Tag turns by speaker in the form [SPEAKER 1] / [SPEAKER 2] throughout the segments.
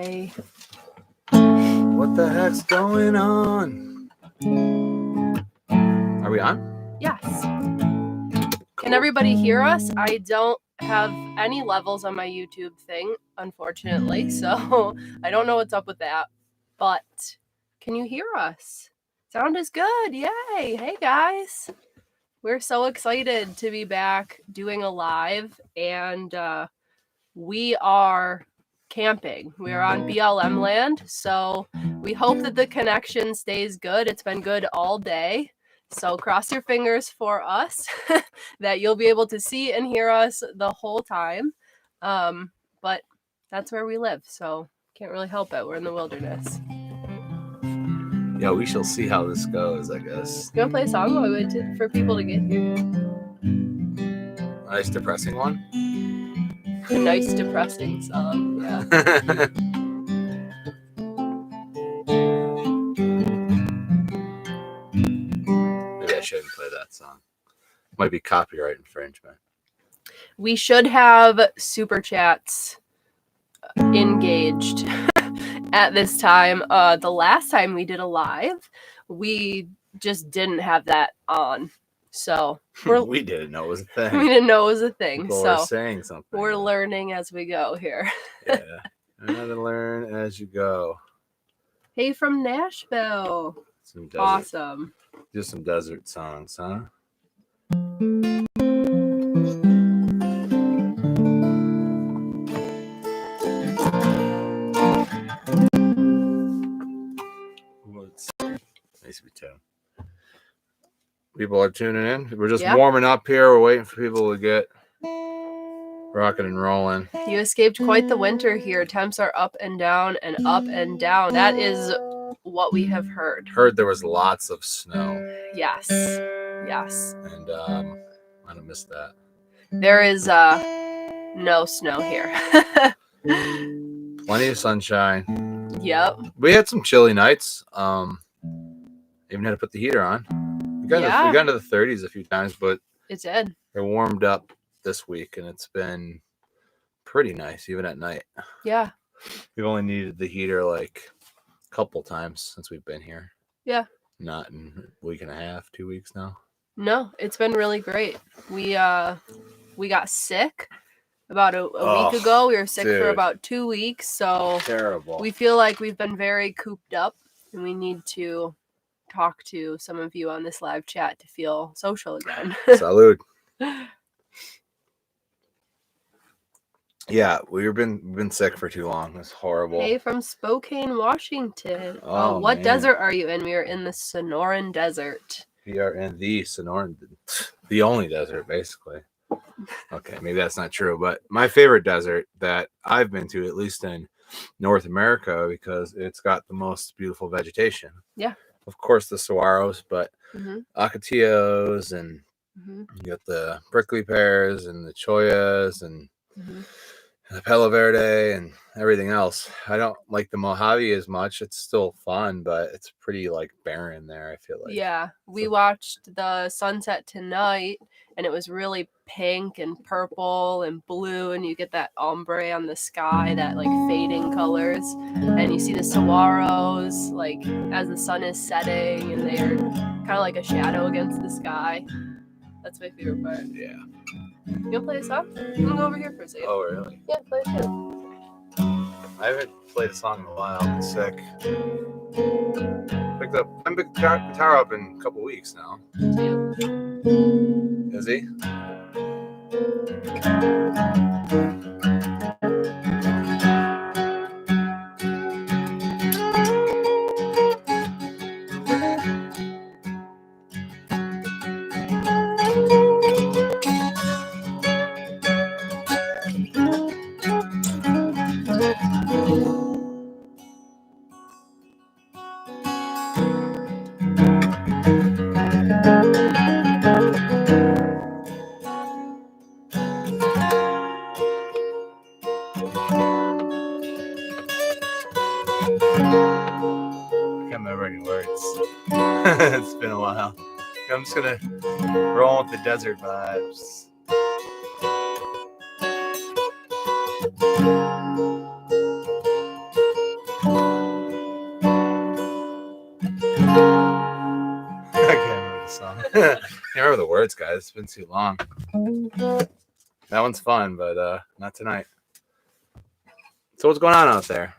[SPEAKER 1] Hey.
[SPEAKER 2] What the heck's going on? Are we on?
[SPEAKER 1] Yes. Can everybody hear us? I don't have any levels on my YouTube thing, unfortunately, so I don't know what's up with that. But can you hear us? Sound is good. Yay. Hey, guys. We're so excited to be back doing a live, and we are camping. We're on BLM land, so we hope that the connection stays good. It's been good all day. So cross your fingers for us that you'll be able to see and hear us the whole time. But that's where we live, so can't really help it. We're in the wilderness.
[SPEAKER 2] Yeah, we shall see how this goes, I guess.
[SPEAKER 1] You want to play a song while we wait for people to get here?
[SPEAKER 2] A nice depressing one?
[SPEAKER 1] A nice depressing song, yeah.
[SPEAKER 2] Maybe I shouldn't play that song. Might be copyright infringement.
[SPEAKER 1] We should have super chats engaged at this time. The last time we did a live, we just didn't have that on. So
[SPEAKER 2] we didn't know it was a thing.
[SPEAKER 1] We didn't know it was a thing.
[SPEAKER 2] People
[SPEAKER 1] so
[SPEAKER 2] were saying something.
[SPEAKER 1] We're learning as we go here.
[SPEAKER 2] Yeah. Gotta learn as you go.
[SPEAKER 1] Hey, from Nashville. Awesome.
[SPEAKER 2] Just some desert songs, huh? Nice Mateo. People are tuning in. We're just warming up here. We're waiting for people to get rocking and rolling.
[SPEAKER 1] You escaped quite the winter here. Temps are up and down and up and down. That is what we have heard.
[SPEAKER 2] Heard there was lots of snow.
[SPEAKER 1] Yes.
[SPEAKER 2] And I don't miss that.
[SPEAKER 1] There is no snow here.
[SPEAKER 2] Plenty of sunshine.
[SPEAKER 1] Yep.
[SPEAKER 2] We had some chilly nights. Even had to put the heater on. We got into the 30s a few times, but
[SPEAKER 1] it did.
[SPEAKER 2] It warmed up this week, and it's been pretty nice, even at night.
[SPEAKER 1] Yeah.
[SPEAKER 2] We've only needed the heater like a couple times since we've been here.
[SPEAKER 1] Yeah.
[SPEAKER 2] Not in a week and a half, 2 weeks now.
[SPEAKER 1] No, it's been really great. We got sick about a week ago. We were sick for about 2 weeks, so
[SPEAKER 2] terrible. We
[SPEAKER 1] feel like we've been very cooped up, and we need to talk to some of you on this live chat to feel social again.
[SPEAKER 2] Salud. Yeah, we've been sick for too long. It's horrible.
[SPEAKER 1] Hey, from Spokane, Washington. Oh, what desert are you in? We are in the Sonoran Desert.
[SPEAKER 2] We are in the Sonoran, the only desert, basically. Okay, maybe that's not true, but my favorite desert that I've been to, at least in North America, because it's got the most beautiful vegetation.
[SPEAKER 1] Yeah.
[SPEAKER 2] Of course, the saguaros, but ocotillos, and you got the prickly pears and the chollas and the Palo Verde and everything else. I don't like the Mojave as much. It's still fun, but it's pretty like barren there, I feel like.
[SPEAKER 1] Yeah, we watched the sunset tonight, and it was really pink and purple and blue, and you get that ombre on the sky, that like fading colors, and you see the saguaros like as the sun is setting, and they're kind of like a shadow against the sky. That's my favorite part.
[SPEAKER 2] Yeah.
[SPEAKER 1] You want to play a song? I'm going to go over here for a second.
[SPEAKER 2] Oh, really?
[SPEAKER 1] Yeah, play a song.
[SPEAKER 2] I haven't played a song in a while. I'm sick. Picked the guitar up in a couple weeks now.
[SPEAKER 1] Yeah.
[SPEAKER 2] Is he? It's been a while. I'm just gonna roll with the desert vibes. words, guys. It's been too long. That one's fun, but not tonight. So what's going on out there?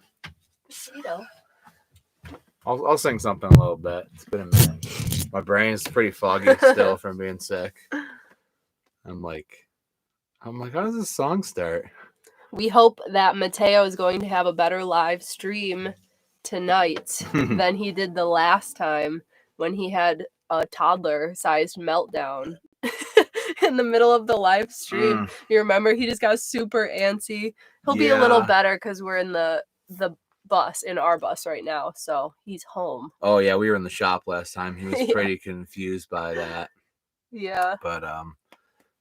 [SPEAKER 2] I'll sing something a little bit. It's been a minute. My brain's pretty foggy still from being sick. I'm like, how does this song start?
[SPEAKER 1] We hope that Mateo is going to have a better live stream tonight than he did the last time when he had a toddler-sized meltdown in the middle of the live stream. You remember? He just got super antsy. He'll be a little better because we're in the bus, in our bus right now, so he's home.
[SPEAKER 2] Oh yeah, we were in the shop last time. He was pretty confused by that.
[SPEAKER 1] Yeah.
[SPEAKER 2] But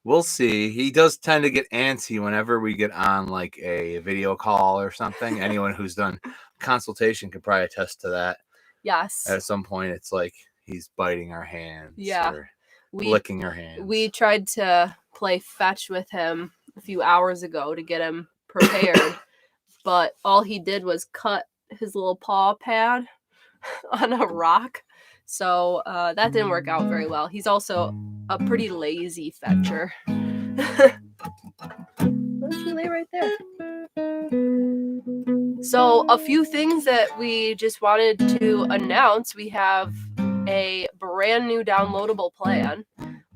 [SPEAKER 2] we'll see. He does tend to get antsy whenever we get on like a video call or something. Anyone who's done consultation could probably attest to that.
[SPEAKER 1] Yes.
[SPEAKER 2] At some point, it's like he's biting our hands.
[SPEAKER 1] Yeah.
[SPEAKER 2] Or licking our hands.
[SPEAKER 1] We tried to play fetch with him a few hours ago to get him prepared, but all he did was cut his little paw pad on a rock. So that didn't work out very well. He's also a pretty lazy fetcher. Why don't you lay right there? So a few things that we just wanted to announce. We have a brand new downloadable plan,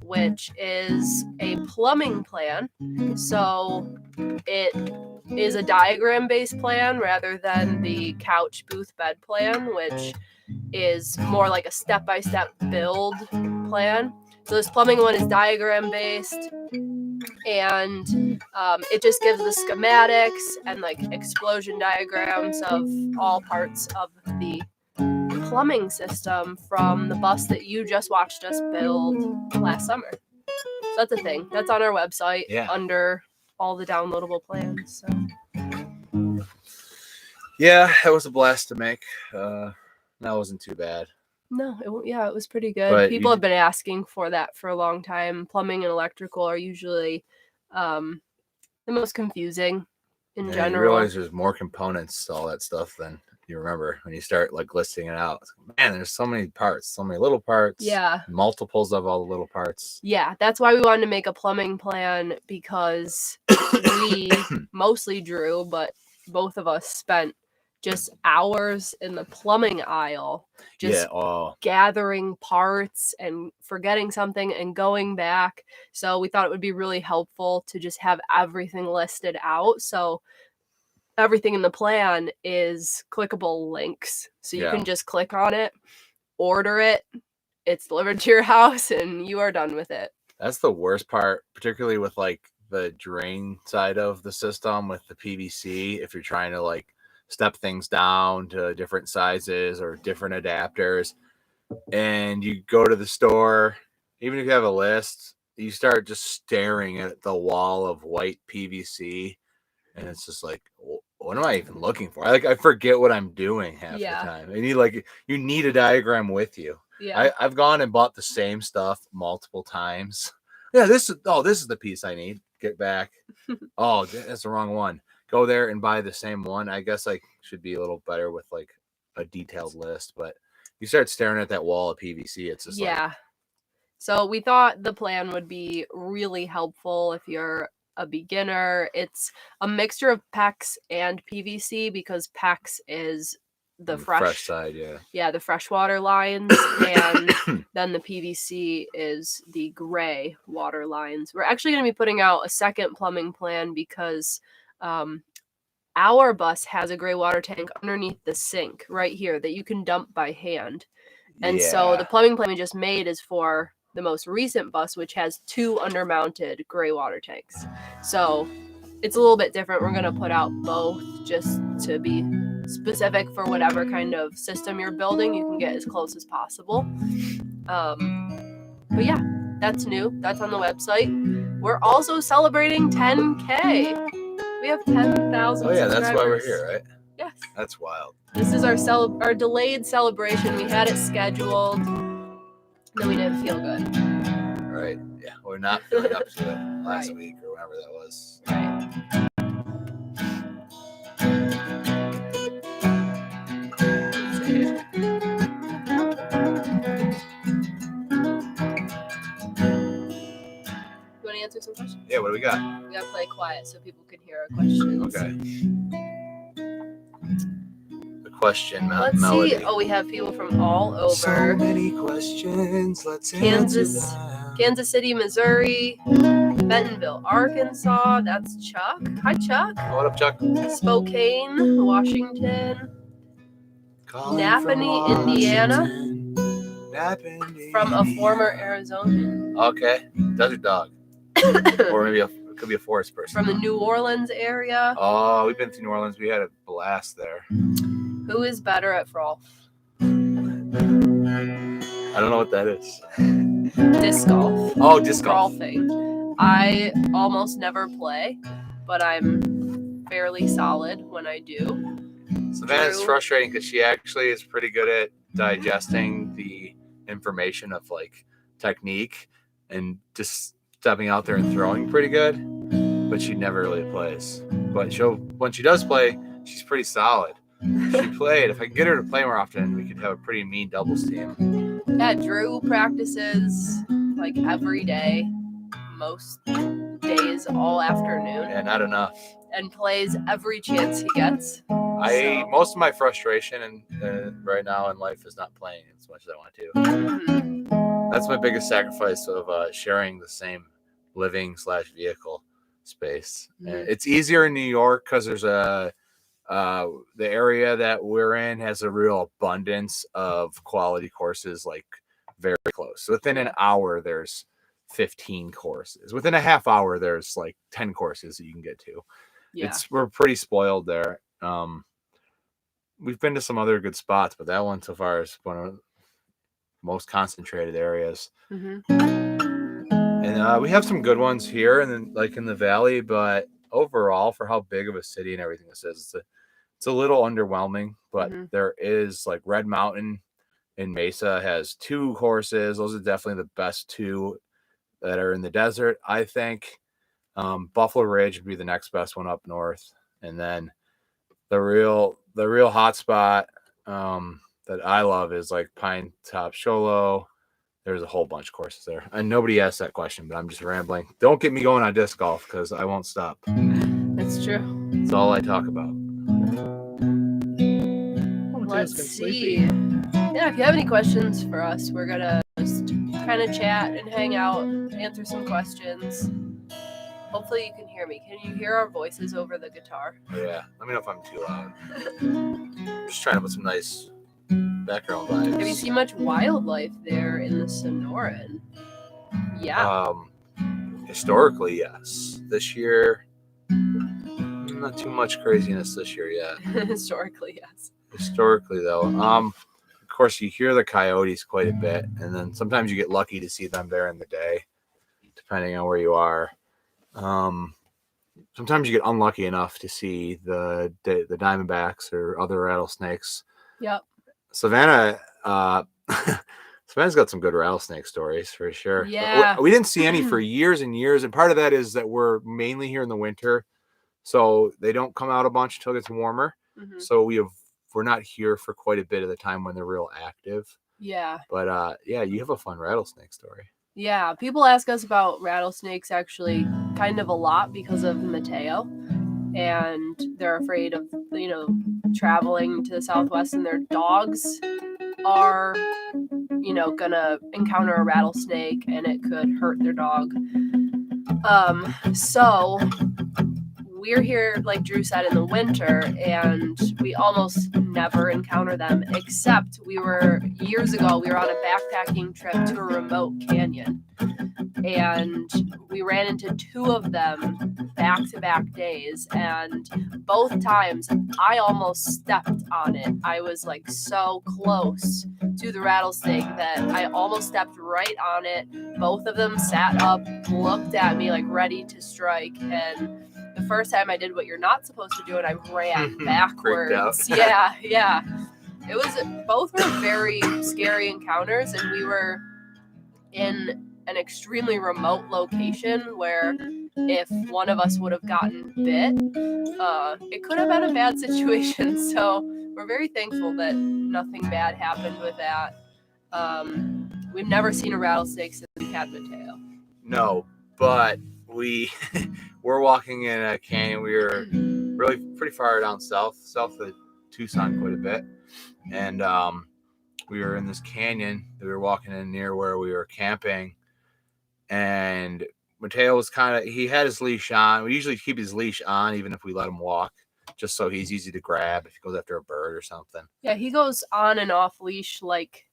[SPEAKER 1] which is a plumbing plan. So it is a diagram-based plan rather than the couch booth bed plan, which is more like a step-by-step build plan. So this plumbing one is diagram-based, and it just gives the schematics and like explosion diagrams of all parts of the plumbing system from the bus that you just watched us build last summer. So that's a thing. That's on our website under all the downloadable plans. So.
[SPEAKER 2] Yeah, that was a blast to make. That wasn't too bad.
[SPEAKER 1] No, it was pretty good. But people have been asking for that for a long time. Plumbing and electrical are usually the most confusing in general.
[SPEAKER 2] You realize there's more components to all that stuff than you remember when you start like listing it out. Man, there's so many parts, so many little parts.
[SPEAKER 1] Yeah.
[SPEAKER 2] Multiples of all the little parts.
[SPEAKER 1] Yeah, that's why we wanted to make a plumbing plan, because we mostly drew, but both of us spent just hours in the plumbing aisle, just gathering parts and forgetting something and going back. So we thought it would be really helpful to just have everything listed out. So everything in the plan is clickable links. So you can just click on it, order it, it's delivered to your house, and you are done with it.
[SPEAKER 2] That's the worst part, particularly with like the drain side of the system with the PVC. If you're trying to like step things down to different sizes or different adapters, and you go to the store, even if you have a list, you start just staring at the wall of white PVC, and it's just like, what am I even looking for? I forget what I'm doing half the time. And you need a diagram with you. Yeah. I've gone and bought the same stuff multiple times. Yeah, this is the piece I need. Get back. Oh, that's the wrong one. Go there and buy the same one. I guess I should be a little better with like a detailed list, but you start staring at that wall of PVC, it's just
[SPEAKER 1] So we thought the plan would be really helpful if you're a beginner. It's a mixture of PEX and PVC, because PEX is the fresh
[SPEAKER 2] side,
[SPEAKER 1] the freshwater lines, and then the PVC is the gray water lines. We're actually going to be putting out a second plumbing plan because our bus has a gray water tank underneath the sink right here that you can dump by hand. And so the plumbing plan we just made is for the most recent bus, which has 2 undermounted gray water tanks. So it's a little bit different. We're going to put out both just to be specific for whatever kind of system you're building. You can get as close as possible. But yeah, that's new. That's on the website. We're also celebrating 10K. We have 10,000
[SPEAKER 2] Oh yeah,
[SPEAKER 1] subscribers.
[SPEAKER 2] that's why we're here, right?
[SPEAKER 1] Yes.
[SPEAKER 2] That's wild.
[SPEAKER 1] This is our delayed celebration. We had it scheduled, and then we didn't feel good.
[SPEAKER 2] Right. Yeah, we're not feeling up to it last week or whenever that was.
[SPEAKER 1] Right.
[SPEAKER 2] do we got?
[SPEAKER 1] We gotta play quiet so people can hear our questions.
[SPEAKER 2] Okay. The question
[SPEAKER 1] Let's
[SPEAKER 2] melody.
[SPEAKER 1] see. Oh, we have people from all over.
[SPEAKER 2] So many questions. Let's
[SPEAKER 1] Kansas,
[SPEAKER 2] answer them.
[SPEAKER 1] Kansas City, Missouri, Bentonville, Arkansas. That's Chuck. Hi, Chuck.
[SPEAKER 2] What up, Chuck?
[SPEAKER 1] Spokane, Washington.
[SPEAKER 2] Calling
[SPEAKER 1] Napanee,
[SPEAKER 2] from
[SPEAKER 1] Indiana.
[SPEAKER 2] Washington. Napanee,
[SPEAKER 1] From a former Arizonian.
[SPEAKER 2] Okay, desert dog, or maybe it could be a forest person.
[SPEAKER 1] From the New Orleans area.
[SPEAKER 2] Oh, we've been to New Orleans. We had a blast there.
[SPEAKER 1] Who is better at frolf?
[SPEAKER 2] I don't know what that is.
[SPEAKER 1] Disc golf.
[SPEAKER 2] Oh, disc golf.
[SPEAKER 1] Frolfing. I almost never play, but I'm fairly solid when I do.
[SPEAKER 2] Savannah's frustrating because she actually is pretty good at digesting the information of like technique and just stepping out there and throwing pretty good, but she never really plays. But when she does play, she's pretty solid. She played. If I could get her to play more often, we could have a pretty mean doubles team.
[SPEAKER 1] Yeah, Drew practices like every day, most days, all afternoon.
[SPEAKER 2] Yeah, not enough.
[SPEAKER 1] And plays every chance he gets.
[SPEAKER 2] Most of my frustration right now in life is not playing as much as I want to. Mm-hmm. That's my biggest sacrifice of sharing the same living/vehicle space. Mm-hmm. It's easier in New York because there's the area that we're in has a real abundance of quality courses, like very close. So within an hour, there's 15 courses. Within a half hour, there's like 10 courses that you can get to. Yeah. We're pretty spoiled there. We've been to some other good spots, but that one so far is one of the most concentrated areas. Mm-hmm. And we have some good ones here and then like in the valley, but overall for how big of a city and everything this is, it's a little underwhelming, but mm-hmm. There is like Red Mountain in Mesa has 2 courses. Those are definitely the best 2 that are in the desert, I think. Buffalo Ridge would be the next best one up north. And then the real hot spot that I love is like Pine Top Sholo. There's a whole bunch of courses there. And nobody asked that question, but I'm just rambling. Don't get me going on disc golf because I won't stop.
[SPEAKER 1] That's true.
[SPEAKER 2] That's all I talk about.
[SPEAKER 1] Let's see. Yeah, if you have any questions for us, we're going to just kind of chat and hang out, answer some questions. Hopefully you can hear me. Can you hear our voices over the guitar?
[SPEAKER 2] Yeah. Let me know if I'm too loud. I'm just trying to put some nice background vibes.
[SPEAKER 1] Have you seen much wildlife there in the Sonoran? Yeah.
[SPEAKER 2] Historically, yes. This year, not too much craziness this year yet.
[SPEAKER 1] Historically, yes.
[SPEAKER 2] Historically, though. Of course, you hear the coyotes quite a bit, and then sometimes you get lucky to see them there in the day, depending on where you are. Sometimes you get unlucky enough to see the diamondbacks or other rattlesnakes.
[SPEAKER 1] Yep.
[SPEAKER 2] Savannah's got some good rattlesnake stories for sure.
[SPEAKER 1] Yeah.
[SPEAKER 2] We didn't see any for years and years, and part of that is that we're mainly here in the winter, so they don't come out a bunch until it gets warmer. Mm-hmm. So we're not here for quite a bit of the time when they're real active.
[SPEAKER 1] Yeah.
[SPEAKER 2] But yeah, you have a fun rattlesnake story.
[SPEAKER 1] Yeah, people ask us about rattlesnakes actually kind of a lot because of Mateo, and they're afraid of, traveling to the Southwest, and their dogs are, gonna encounter a rattlesnake and it could hurt their dog. So we're here, like Drew said, in the winter, and we almost never encounter them, except years ago, we were on a backpacking trip to a remote canyon, and we ran into 2 of them back-to-back days, and both times I almost stepped on it. I was like so close to the rattlesnake that I almost stepped right on it. Both of them sat up, looked at me like ready to strike, and the first time I did what you're not supposed to do, and I ran backwards. Yeah. Both were very scary encounters, and we were in an extremely remote location where if one of us would have gotten bit, it could have been a bad situation. So we're very thankful that nothing bad happened with that. We've never seen a rattlesnake since we had Mateo.
[SPEAKER 2] No, but we're walking in a canyon. We were really pretty far down south of Tucson quite a bit. And we were in this canyon that we were walking in near where we were camping. And Mateo was he had his leash on. We usually keep his leash on even if we let him walk, just so he's easy to grab if he goes after a bird or something.
[SPEAKER 1] Yeah, he goes on and off leash like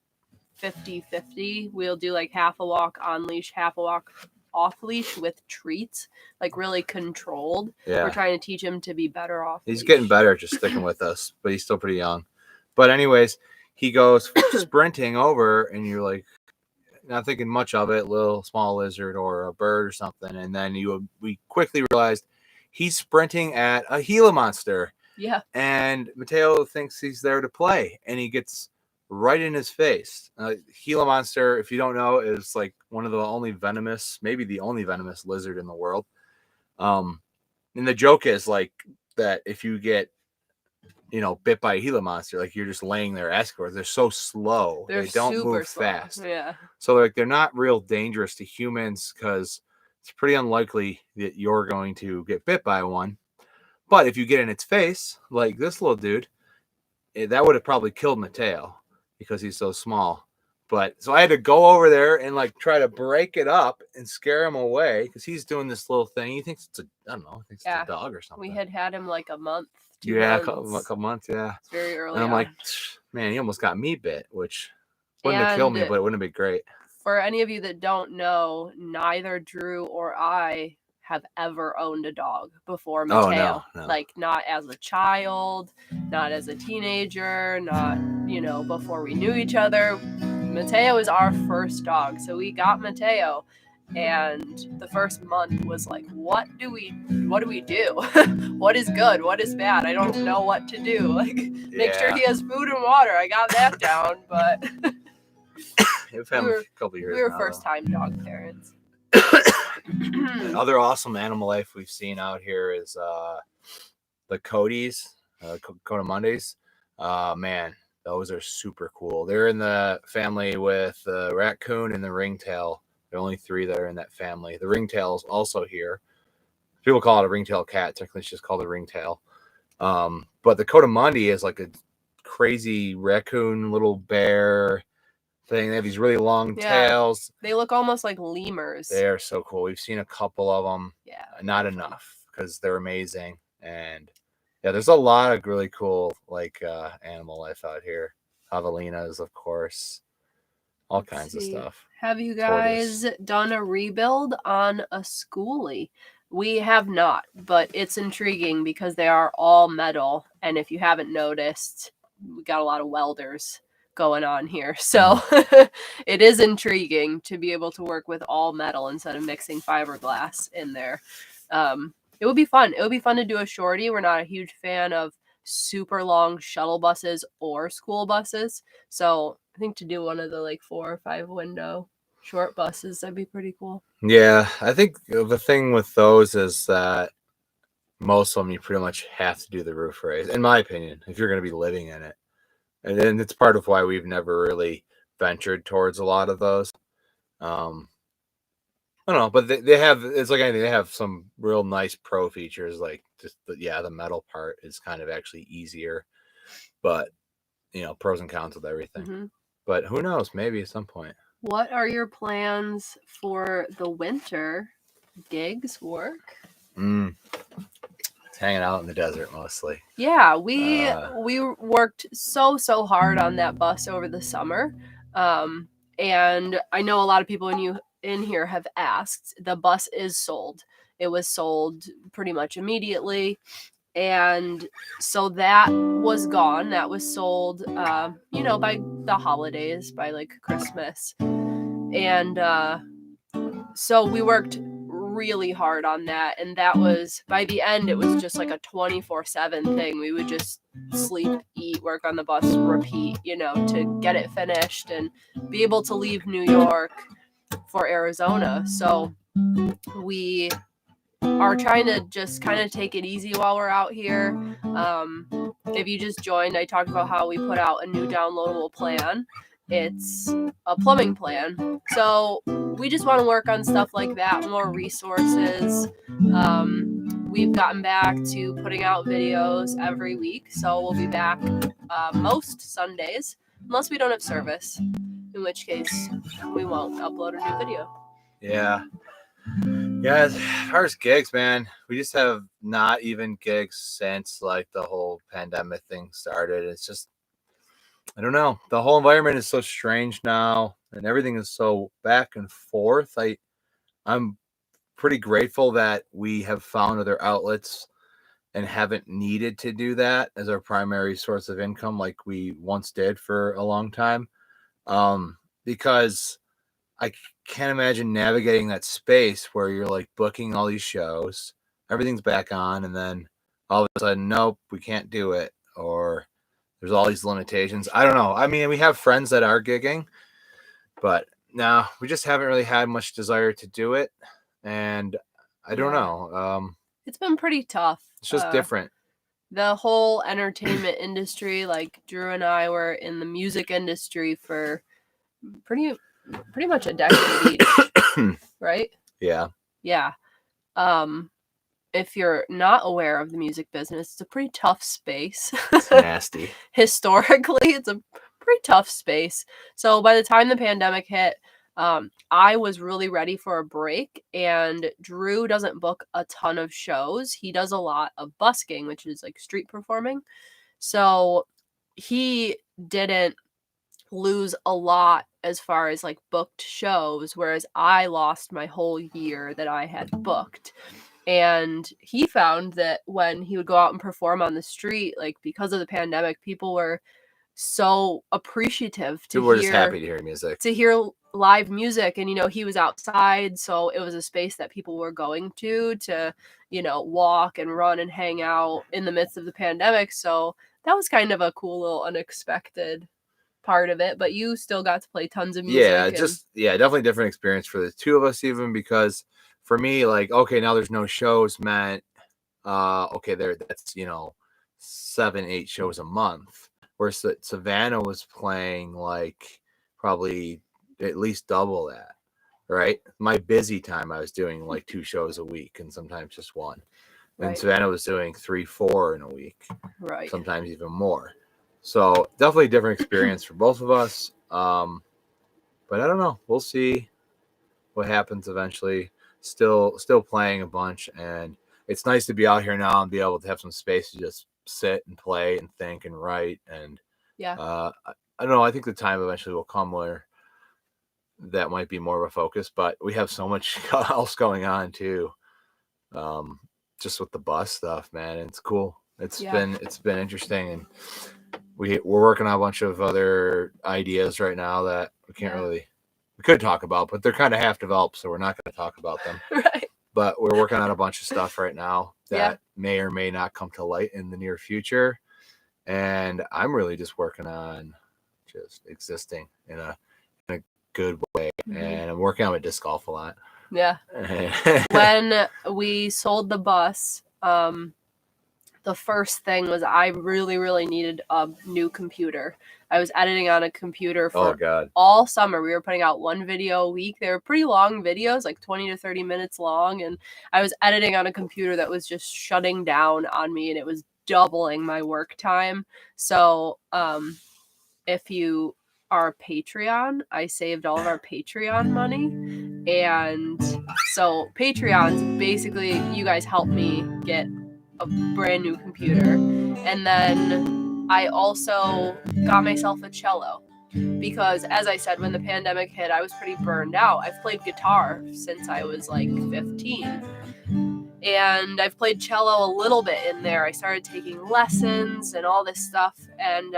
[SPEAKER 1] 50-50. We'll do like half a walk on leash, half a walk off leash with treats, like really controlled.
[SPEAKER 2] Yeah.
[SPEAKER 1] We're trying to teach him to be better off
[SPEAKER 2] He's
[SPEAKER 1] leash.
[SPEAKER 2] getting better at just sticking with us, but he's still pretty young. But anyways, he goes sprinting over, and you're like not thinking much of it, little small lizard or a bird or something, and then we quickly realized he's sprinting at a Gila monster.
[SPEAKER 1] Yeah.
[SPEAKER 2] And Mateo thinks he's there to play, and he gets right in his face. Gila monster, if you don't know, is like one of the only venomous, maybe the only venomous lizard in the world. And the joke is like that if you get, bit by a Gila monster, like you're just laying there asking for it. They're so slow. They don't move fast.
[SPEAKER 1] Yeah.
[SPEAKER 2] So they're not real dangerous to humans because it's pretty unlikely that you're going to get bit by one. But if you get in its face, like this little dude, that would have probably killed Mateo because he's so small. But so I had to go over there and like try to break it up and scare him away because he's doing this little thing. He thinks it's it's a dog or something.
[SPEAKER 1] We had him like a month.
[SPEAKER 2] A couple months. Yeah.
[SPEAKER 1] It's very early.
[SPEAKER 2] And I'm like, man, he almost got me bit, which wouldn't have killed me, but it wouldn't have been great.
[SPEAKER 1] For any of you that don't know, neither Drew or I have ever owned a dog before Mateo.
[SPEAKER 2] No.
[SPEAKER 1] Like not as a child, not as a teenager, not, before we knew each other. Mateo is our first dog. So we got Mateo, and the first month was like, what do we do? What is good? What is bad? I don't know what to do. Like make sure he has food and water. I got that down, but
[SPEAKER 2] a couple years.
[SPEAKER 1] We were first-time dog parents.
[SPEAKER 2] Other awesome animal life we've seen out here is the Coatis, Coatimundis. Man, those are super cool. They're in the family with the raccoon and the ringtail. There are only 3 that are in that family. The ringtail is also here. People call it a ringtail cat. Technically, it's just called a ringtail. But the Coatimundi is like a crazy raccoon little bear thing. They have these really long tails.
[SPEAKER 1] They look almost like lemurs.
[SPEAKER 2] They are so cool. We've seen a couple of them.
[SPEAKER 1] Yeah.
[SPEAKER 2] Not enough because they're amazing. And yeah, there's a lot of really cool animal life out here. Javelinas, of course. All kinds of stuff.
[SPEAKER 1] Have you guys done a rebuild on a schoolie? We have not, but it's intriguing because they are all metal. And if you haven't noticed, we got a lot of welders going on here. So it is intriguing to be able to work with all metal instead of mixing fiberglass in there. It would be fun. It would be fun to do a shorty. We're not a huge fan of super long shuttle buses or school buses. So I think to do one of the 4 or 5 window short buses, that'd be pretty cool.
[SPEAKER 2] Yeah, I think the thing with those is that most of them you pretty much have to do the roof raise, in my opinion, if you're going to be living in it. And then it's part of why we've never really ventured towards a lot of those. I don't know, but they have, it's like anything, they have some real nice pro features, like just the metal part is kind of actually easier, but pros and cons with everything. Mm-hmm. But who knows, maybe at some point.
[SPEAKER 1] What are your plans for the winter? Gigs, work?
[SPEAKER 2] It's hanging out in the desert mostly.
[SPEAKER 1] Yeah, we worked so hard on that bus over the summer. And I know a lot of people in here have asked. The bus is sold. It was sold pretty much immediately. And so that was gone. That was sold, by the holidays, by Christmas. And so we worked really hard on that. And that was, by the end, it was just a 24/7 thing. We would just sleep, eat, work on the bus, repeat, to get it finished and be able to leave New York for Arizona. So we are trying to just kind of take it easy while we're out here. If you just joined, I talked about how we put out a new downloadable plan it's a plumbing plan. So we just want to work on stuff like that, more resources. We've gotten back to putting out videos every week, so we'll be back most Sundays, unless we don't have service, in which case we won't upload a new video.
[SPEAKER 2] Yeah. Yeah, as far as gigs, man, we just have not even gigs since like the whole pandemic thing started. It's just, I don't know. The whole environment is so strange now, and everything is so back and forth. I'm pretty grateful that we have found other outlets and haven't needed to do that as our primary source of income like we once did for a long time. Because I can't imagine navigating that space where you're like booking all these shows, everything's back on, and then all of a sudden, nope, we can't do it, or there's all these limitations. I don't know. I mean, we have friends that are gigging, but no, we just haven't really had much desire to do it, and I don't know.
[SPEAKER 1] It's been pretty tough.
[SPEAKER 2] It's just different.
[SPEAKER 1] The whole entertainment industry, like Drew and I were in the music industry for pretty much a decade each, right?
[SPEAKER 2] Yeah.
[SPEAKER 1] Yeah. If you're not aware of the music business, it's a pretty tough space.
[SPEAKER 2] It's nasty.
[SPEAKER 1] Historically, it's a pretty tough space. So by the time the pandemic hit, I was really ready for a break, and Drew doesn't book a ton of shows. He does a lot of busking, which is like street performing. So he didn't lose a lot as far as like booked shows, whereas I lost my whole year that I had booked. And he found that when he would go out and perform on the street, like because of the pandemic, people were so appreciative to
[SPEAKER 2] People were just happy to hear music.
[SPEAKER 1] To hear live music. And, you know, he was outside, so it was a space that people were going to, you know, walk and run and hang out in the midst of the pandemic. So that was kind of a cool little unexpected part of it, but you still got to play tons of music.
[SPEAKER 2] Yeah, definitely different experience for the two of us, even because for me, like, okay, now there's no shows meant okay, that's, you know, 7-8 shows a month, whereas Savannah was playing like probably at least double that, right? My busy time, I was doing like 2 shows a week and sometimes just 1.
[SPEAKER 1] Right.
[SPEAKER 2] And Savannah was doing 3-4 in a week,
[SPEAKER 1] right?
[SPEAKER 2] Sometimes even more. So definitely a different experience for both of us. But I don't know. We'll see what happens eventually. Still playing a bunch, and it's nice to be out here now and be able to have some space to just sit and play and think and write. And I don't know. I think the time eventually will come where that might be more of a focus, but we have so much else going on too. Just with the bus stuff, man. It's cool. It's been interesting, and we're working on a bunch of other ideas right now that we could talk about, but they're kind of half developed, so we're not going to talk about them.
[SPEAKER 1] Right.
[SPEAKER 2] But we're working on a bunch of stuff right now that may or may not come to light in the near future. And I'm really just working on just existing in a good way. Mm-hmm. And I'm working on my disc golf a lot.
[SPEAKER 1] Yeah. When we sold the bus, the first thing was I really, really needed a new computer. I was editing on a computer for all summer. We were putting out 1 video a week. They were pretty long videos, like 20 to 30 minutes long. And I was editing on a computer that was just shutting down on me, and it was doubling my work time. So if you are Patreon, I saved all of our Patreon money. And so Patreon's basically, you guys help me get a brand new computer. And then I also got myself a cello because, as I said, when the pandemic hit, I was pretty burned out. I've played guitar since I was like 15, and I've played cello a little bit in there. I started taking lessons and all this stuff, and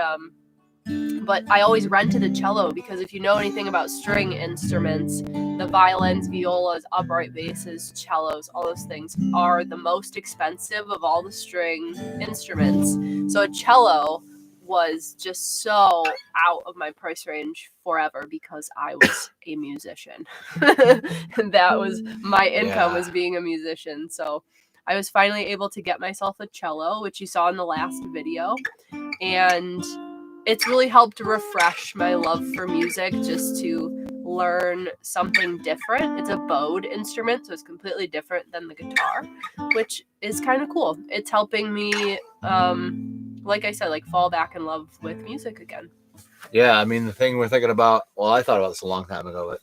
[SPEAKER 1] but I always rented a cello because if you know anything about string instruments, the violins, violas, upright basses, cellos, all those things are the most expensive of all the string instruments. So a cello was just so out of my price range forever because I was a musician. And that was my income, was being a musician. So I was finally able to get myself a cello, which you saw in the last video. And it's really helped refresh my love for music, just to learn something different. It's a bowed instrument, so it's completely different than the guitar, which is kind of cool. It's helping me, like I said, like fall back in love with music again.
[SPEAKER 2] Yeah, I mean, the thing we're thinking about, well, I thought about this a long time ago, but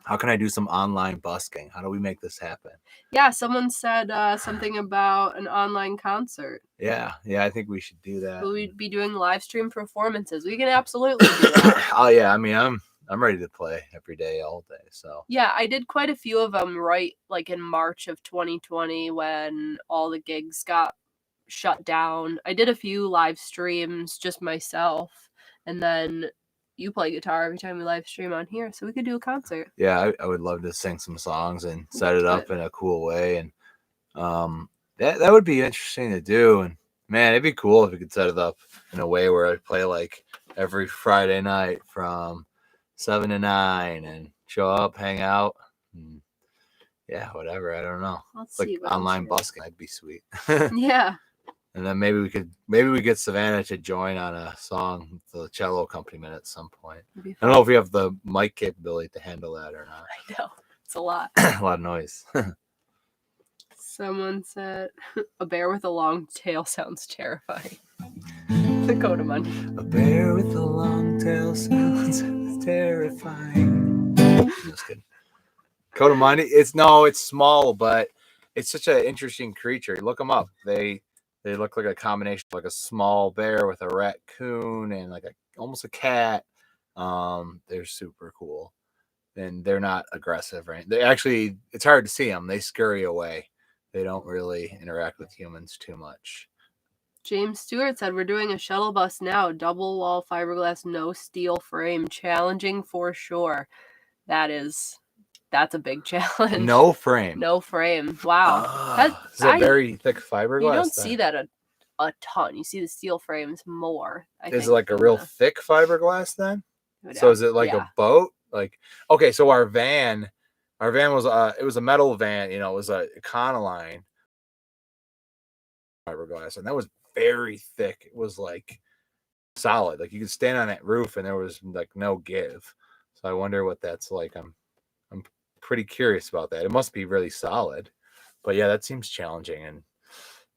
[SPEAKER 2] how can I do some online busking? How do we make this happen?
[SPEAKER 1] Yeah, someone said something about an online concert.
[SPEAKER 2] Yeah, I think we should do that.
[SPEAKER 1] We'd be doing live stream performances. We can absolutely do that.
[SPEAKER 2] Oh yeah, I mean, I'm ready to play every day, all day. So
[SPEAKER 1] yeah, I did quite a few of them right like in March of 2020 when all the gigs got shut down. I did a few live streams just myself, and then you play guitar every time we live stream on here, so we could do a concert.
[SPEAKER 2] Yeah, I would love to sing some songs and set it up in a cool way, and that would be interesting to do. And man, it'd be cool if we could set it up in a way where I'd play like every Friday night from 7 to 9 and show up, hang out, and yeah, whatever. I don't know.
[SPEAKER 1] Let's
[SPEAKER 2] like
[SPEAKER 1] see what
[SPEAKER 2] online
[SPEAKER 1] else
[SPEAKER 2] busking, that'd be sweet.
[SPEAKER 1] Yeah.
[SPEAKER 2] And then maybe we get Savannah to join on a song, the cello accompaniment at some point. I don't know if we have the mic capability to handle that or not.
[SPEAKER 1] I know. It's a lot.
[SPEAKER 2] A lot of noise.
[SPEAKER 1] Someone said a bear with a long tail sounds terrifying. Dakota Monday.
[SPEAKER 2] A bear with a long tail sounds terrifying. Just kidding. Dakota Monday. It's small, but it's such an interesting creature. Look them up. They look like a combination of like a small bear with a raccoon and like almost a cat. They're super cool, and they're not aggressive, right? They actually, it's hard to see them. They scurry away. They don't really interact with humans too much.
[SPEAKER 1] James Stewart said, we're doing a shuttle bus now. Double wall fiberglass, no steel frame. Challenging for sure. That's a big challenge.
[SPEAKER 2] No frame.
[SPEAKER 1] No frame. Wow.
[SPEAKER 2] Is that very thick fiberglass?
[SPEAKER 1] You don't see that a ton. You see the steel frames more.
[SPEAKER 2] Is it like a real thick fiberglass then? So is it like a boat? Like, okay, so our van was it was a metal van, it was a Econoline fiberglass, and that was very thick. It was like solid. Like you could stand on that roof and there was like no give. So I wonder what that's like. I'm pretty curious about that. It must be really solid. But yeah, that seems challenging. And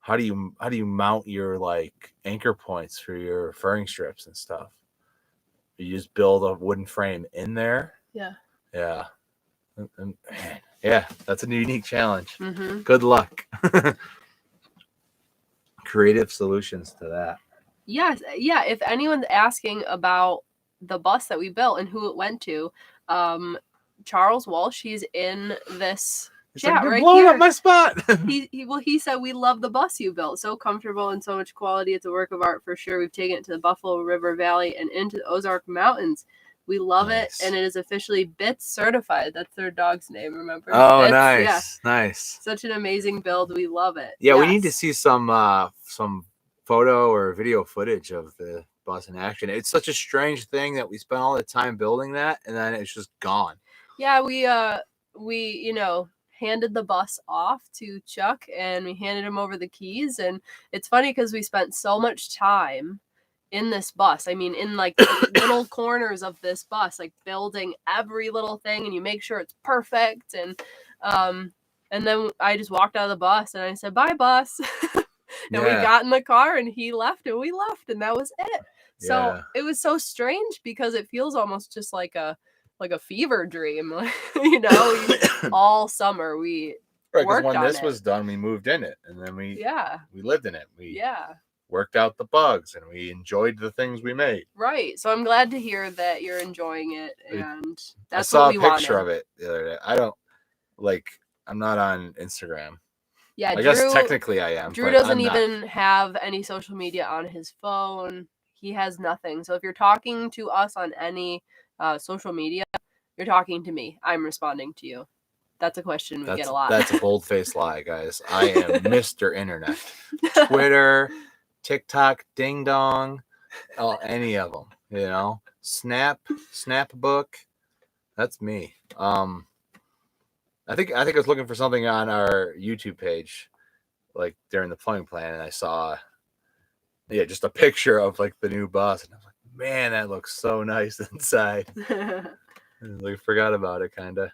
[SPEAKER 2] how do you mount your like anchor points for your furring strips and stuff? You just build a wooden frame in there?
[SPEAKER 1] Yeah.
[SPEAKER 2] Yeah. And, yeah, that's a unique challenge.
[SPEAKER 1] Mm-hmm.
[SPEAKER 2] Good luck. Creative solutions to that.
[SPEAKER 1] Yes. Yeah. If anyone's asking about the bus that we built and who it went to, Charles Walsh, he's in this chat right
[SPEAKER 2] blowing
[SPEAKER 1] here.
[SPEAKER 2] Up my spot.
[SPEAKER 1] he said, we love the bus you built. So comfortable and so much quality. It's a work of art for sure. We've taken it to the Buffalo River Valley and into the Ozark Mountains. We love it, and it is officially BITS certified. That's their dog's name, remember?
[SPEAKER 2] Oh,
[SPEAKER 1] BITS.
[SPEAKER 2] nice,
[SPEAKER 1] yeah.
[SPEAKER 2] Nice.
[SPEAKER 1] Such an amazing build. We love it.
[SPEAKER 2] Yeah, yes. We need to see some photo or video footage of the bus in action. It's such a strange thing that we spent all the time building that, and then it's just gone.
[SPEAKER 1] Yeah, we handed the bus off to Chuck, and we handed him over the keys, and it's funny because we spent so much time in this bus. I mean, in like little corners of this bus, like building every little thing, and you make sure it's perfect. And then I just walked out of the bus and I said, bye, bus. And we got in the car and he left and we left, and that was it. So it was so strange because it feels almost just like a fever dream. All summer we worked on it.
[SPEAKER 2] When this was done, we moved in it, and then we lived in it. We worked out the bugs, and we enjoyed the things we made.
[SPEAKER 1] Right. So I'm glad to hear that you're enjoying it, and that's
[SPEAKER 2] what
[SPEAKER 1] we
[SPEAKER 2] wanted. I saw a picture of it the other day. I'm not on Instagram.
[SPEAKER 1] Yeah,
[SPEAKER 2] I guess technically I am.
[SPEAKER 1] Drew doesn't even have any social media on his phone. He has nothing. So if you're talking to us on any social media, you're talking to me. I'm responding to you. That's a question we get a lot.
[SPEAKER 2] That's a bold-faced lie, guys. I am Mr. Internet. Twitter, TikTok, Ding Dong, any of them. Snapbook. That's me. I think I was looking for something on our YouTube page, during the plumbing plan, and I saw, just a picture of the new bus, and I was like, Man, that looks so nice inside. I forgot about it, kind of.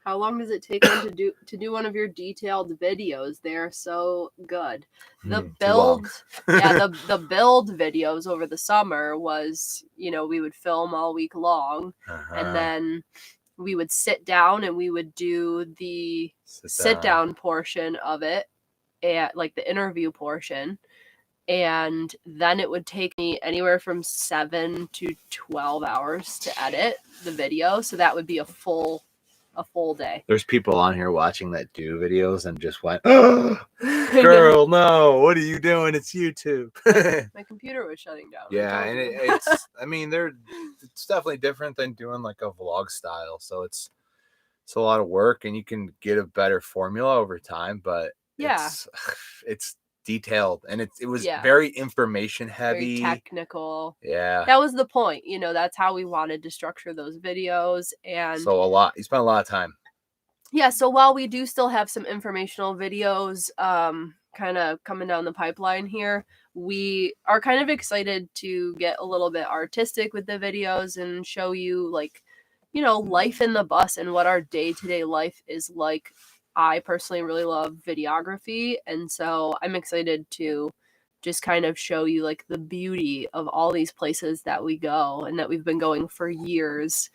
[SPEAKER 1] How long does it take them to do one of your detailed videos? They're so good. The build, the build videos over the summer was, we would film all week long, and then we would sit down and we would do the sit down portion of it, and like the interview portion. And then it would take me anywhere from 7 to 12 hours to edit the video. So that would be a full day.
[SPEAKER 2] There's people on here watching that do videos and just went, oh, girl, no, what are you doing? It's YouTube.
[SPEAKER 1] My computer was shutting down.
[SPEAKER 2] Yeah, and it's it's definitely different than doing like a vlog style. So it's a lot of work, and you can get a better formula over time, but it's detailed, and it was very information heavy,
[SPEAKER 1] very technical.
[SPEAKER 2] Yeah,
[SPEAKER 1] that was the point. That's how we wanted to structure those videos. And
[SPEAKER 2] so you spent a lot of time.
[SPEAKER 1] Yeah, so while we do still have some informational videos kind of coming down the pipeline here, we are kind of excited to get a little bit artistic with the videos and show you life in the bus and what our day-to-day life is like. I personally really love videography, and so I'm excited to just kind of show you like the beauty of all these places that we go and that we've been going for years.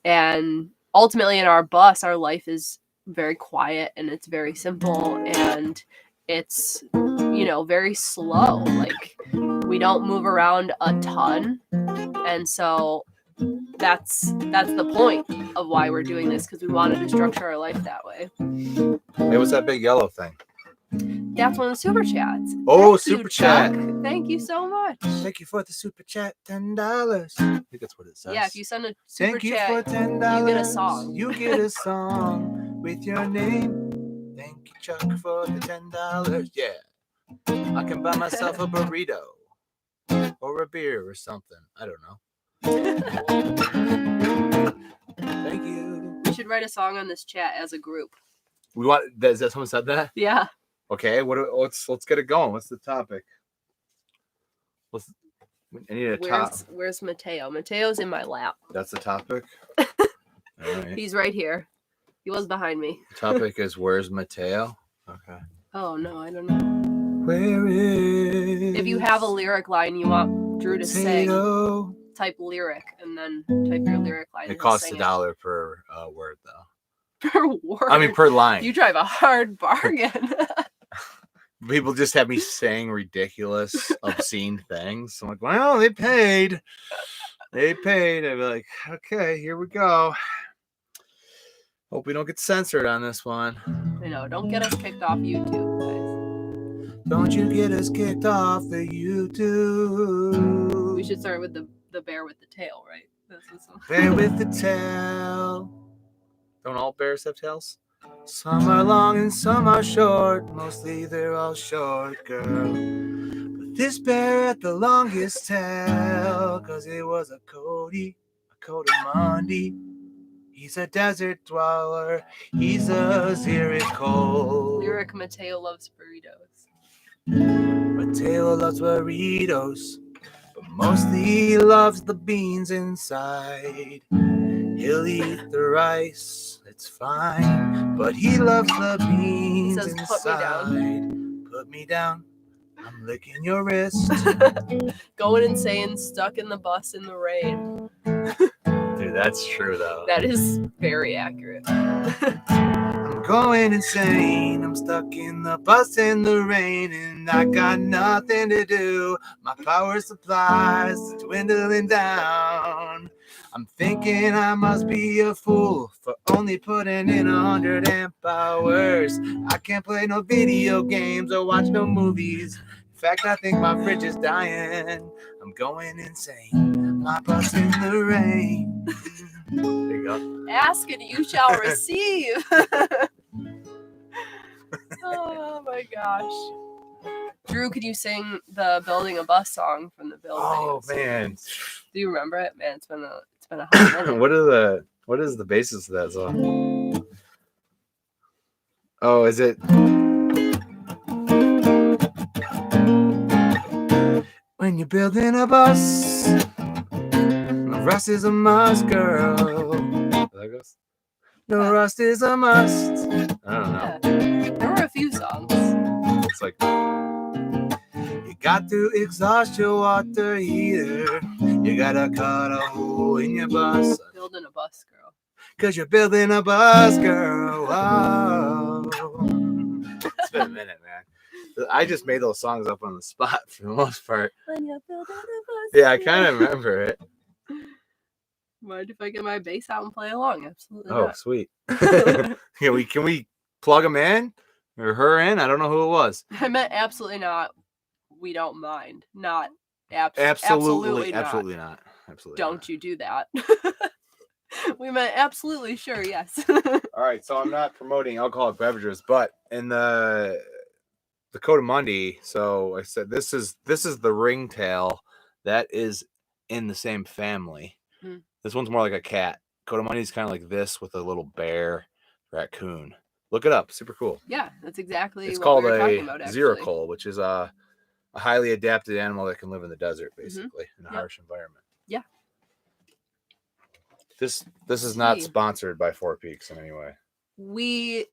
[SPEAKER 1] And ultimately in our bus, our life is very quiet and it's very simple, and it's, very slow. Like, we don't move around a ton. And so that's the point of why we're doing this, because we wanted to structure our life that way.
[SPEAKER 2] Hey, what's that big yellow thing?
[SPEAKER 1] That's one of the super chats.
[SPEAKER 2] Oh, super chat.
[SPEAKER 1] Thank you so much.
[SPEAKER 2] Thank you for the super chat, $10. I think that's what it says.
[SPEAKER 1] Yeah, if you send a super
[SPEAKER 2] Thank
[SPEAKER 1] chat,
[SPEAKER 2] you for $10.
[SPEAKER 1] you get a song.
[SPEAKER 2] You get a song with your name. Thank you, Chuck, for the $10. Yeah. I can buy myself a burrito or a beer or something. I don't know. Thank you.
[SPEAKER 1] We should write a song on this chat as a group.
[SPEAKER 2] Is that someone said that?
[SPEAKER 1] Yeah.
[SPEAKER 2] Okay. Let's get it going. What's the topic? I need a top.
[SPEAKER 1] Where's Mateo? Mateo's in my lap.
[SPEAKER 2] That's the topic.
[SPEAKER 1] All right. He's right here. He was behind me.
[SPEAKER 2] The topic is where's Mateo? Okay.
[SPEAKER 1] Oh no, I don't know.
[SPEAKER 2] Where is?
[SPEAKER 1] If you have a lyric line you want Drew to
[SPEAKER 2] Mateo?
[SPEAKER 1] Sing, type lyric and then type your lyric line.
[SPEAKER 2] It costs $1 per word though.
[SPEAKER 1] Per word?
[SPEAKER 2] I mean per line.
[SPEAKER 1] You drive a hard bargain.
[SPEAKER 2] People just have me saying ridiculous, obscene things. I'm like, well, they paid. I'd be like, okay, here we go. Hope we don't get censored on this one.
[SPEAKER 1] I know. Don't get us kicked off YouTube, guys.
[SPEAKER 2] Don't you get us kicked off the YouTube.
[SPEAKER 1] We should start with the bear with the tail, right?
[SPEAKER 2] Bear with the tail. Don't all bears have tails? Some are long and some are short. Mostly they're all short, girl. But this bear had the longest tail, 'cause it was a Cotamandi. He's a desert dweller. He's a Zirico.
[SPEAKER 1] Lyric Mateo loves burritos.
[SPEAKER 2] Mateo loves burritos, but mostly he loves the beans inside. He'll eat the rice, it's fine, but he loves the beans inside. Put me down, I'm licking your wrist.
[SPEAKER 1] Going insane, stuck in the bus in the rain.
[SPEAKER 2] Dude, that's true though.
[SPEAKER 1] That is very accurate.
[SPEAKER 2] I'm going insane, I'm stuck in the bus in the rain, and I got nothing to do. My power supply's dwindling down. I'm thinking I must be a fool for only putting in 100 amp hours. I can't play no video games or watch no movies. In fact, I think my fridge is dying. I'm going insane. My bus in the rain. There you go.
[SPEAKER 1] Ask and you shall receive. Oh my gosh. Drew, could you sing the Building a Bus song from the Building?
[SPEAKER 2] Oh man.
[SPEAKER 1] Do you remember it? Man, it's been a hot minute.
[SPEAKER 2] What is the basis of that song? Oh, is it? When you're building a bus, rust is a must, girl. That goes. No rust is a must. I don't know.
[SPEAKER 1] Yeah. There were a few songs.
[SPEAKER 2] It's like, you got to exhaust your water heater. You gotta cut a hole in your bus.
[SPEAKER 1] Building a bus, girl.
[SPEAKER 2] Cause you're building a bus, girl. Wow. It's been a minute, man. I just made those songs up on the spot for the most part.
[SPEAKER 1] When you're building a bus.
[SPEAKER 2] Yeah, I kind of remember it.
[SPEAKER 1] Mind if I get my bass out and play along? Absolutely
[SPEAKER 2] Oh,
[SPEAKER 1] not.
[SPEAKER 2] sweet. Can we plug them in or her in? I don't know who it was.
[SPEAKER 1] I meant absolutely not. We don't mind. Not
[SPEAKER 2] Absolutely
[SPEAKER 1] not.
[SPEAKER 2] Absolutely not. Absolutely.
[SPEAKER 1] Don't
[SPEAKER 2] not.
[SPEAKER 1] you do that. We meant absolutely sure, yes.
[SPEAKER 2] All right, so I'm not promoting alcoholic beverages, but in the Cotamundi, so I said this is the ringtail that is in the same family.
[SPEAKER 1] Mm.
[SPEAKER 2] This one's more like a cat. Cotamundi is kind of like this with a little bear raccoon. Look it up, super cool.
[SPEAKER 1] Yeah, that's exactly
[SPEAKER 2] it's
[SPEAKER 1] what
[SPEAKER 2] called
[SPEAKER 1] we were
[SPEAKER 2] a
[SPEAKER 1] talking about, actually.
[SPEAKER 2] xerocole, which is a highly adapted animal that can live in the desert, basically, in a harsh environment.
[SPEAKER 1] Yeah.
[SPEAKER 2] This is not sponsored by Four Peaks in any way.
[SPEAKER 1] We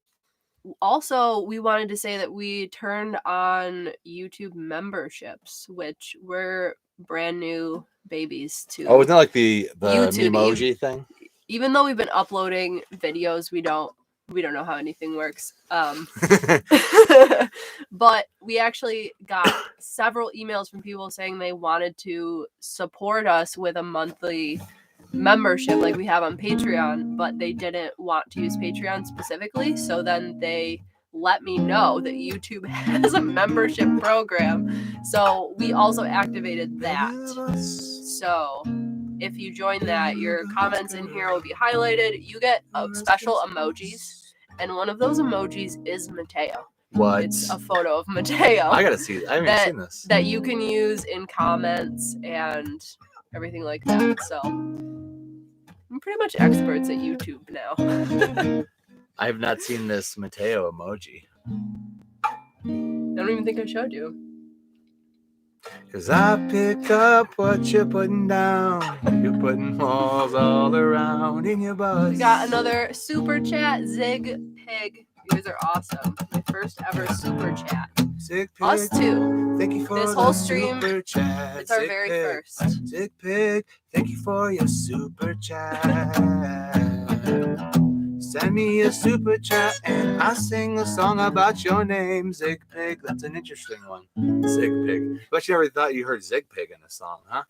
[SPEAKER 1] wanted to say that we turned on YouTube memberships, which we're brand new babies to.
[SPEAKER 2] Oh, isn't that like the
[SPEAKER 1] YouTube
[SPEAKER 2] emoji thing?
[SPEAKER 1] Even though we've been uploading videos, we don't know how anything works. But we actually got several emails from people saying they wanted to support us with a monthly membership like we have on Patreon, but they didn't want to use Patreon specifically. So then they let me know that YouTube has a membership program. So we also activated that. So if you join that, your comments in here will be highlighted. You get special emojis, and one of those emojis is Mateo.
[SPEAKER 2] What?
[SPEAKER 1] It's a photo of Mateo.
[SPEAKER 2] I gotta see. I haven't seen this.
[SPEAKER 1] That you can use in comments and everything like that. So I'm pretty much experts at YouTube now.
[SPEAKER 2] I have not seen this Mateo emoji.
[SPEAKER 1] I don't even think I showed you.
[SPEAKER 2] Cause I pick up what you're putting down. You're putting walls all around in your bus.
[SPEAKER 1] We got another super chat, Zig Pig. You guys are awesome. My first ever super chat.
[SPEAKER 2] Zig Pig.
[SPEAKER 1] Us too.
[SPEAKER 2] Thank you for
[SPEAKER 1] this whole stream.
[SPEAKER 2] Super chat.
[SPEAKER 1] It's our
[SPEAKER 2] Zig
[SPEAKER 1] very
[SPEAKER 2] Pig.
[SPEAKER 1] first.
[SPEAKER 2] Zig Pig, thank you for your super chat. Send me a super chat and I sing a song about your name, Zig Pig. That's an interesting one. Zig Pig. But you never thought you heard Zig Pig in a song, huh?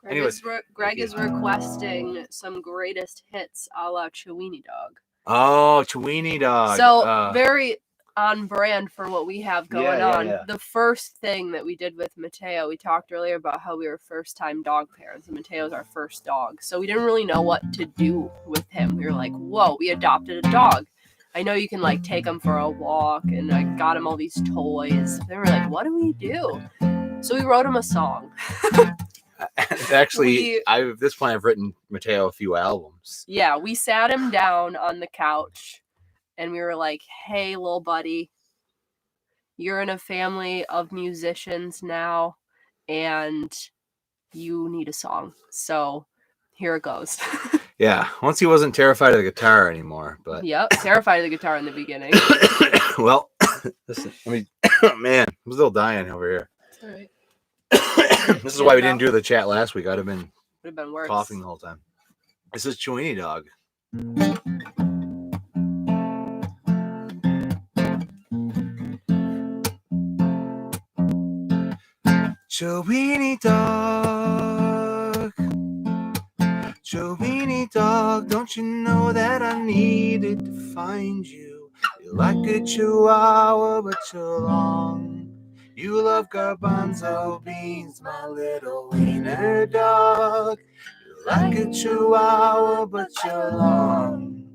[SPEAKER 1] Greg is requesting some greatest hits a la Chewini Dog.
[SPEAKER 2] Oh, Chewini Dog.
[SPEAKER 1] So very on brand for what we have going on.
[SPEAKER 2] Yeah.
[SPEAKER 1] The first thing that we did with Mateo, we talked earlier about how we were first-time dog parents, and Mateo's our first dog. So we didn't really know what to do with him. We were like, whoa, we adopted a dog. I know you can like take him for a walk, and I got him all these toys. They were like, what do we do? So we wrote him a song.
[SPEAKER 2] Actually, at this point, I've written Mateo a few albums.
[SPEAKER 1] Yeah, we sat him down on the couch and we were like, hey, little buddy, you're in a family of musicians now and you need a song. So here it goes.
[SPEAKER 2] Yeah, once he wasn't terrified of the guitar anymore. But
[SPEAKER 1] yep, terrified of the guitar in the beginning.
[SPEAKER 2] Well, listen, man, I'm still dying over here.
[SPEAKER 1] It's all right.
[SPEAKER 2] This is why we didn't do the chat last week. Would have been
[SPEAKER 1] worse.
[SPEAKER 2] Coughing the whole time. This is Chewini Dog. Chewini Dog. Chewini Dog, don't you know that I needed to find you? You're like a chihuahua, but you're long. You love garbanzo beans, my little wiener dog. You're like a chihuahua, but you're long.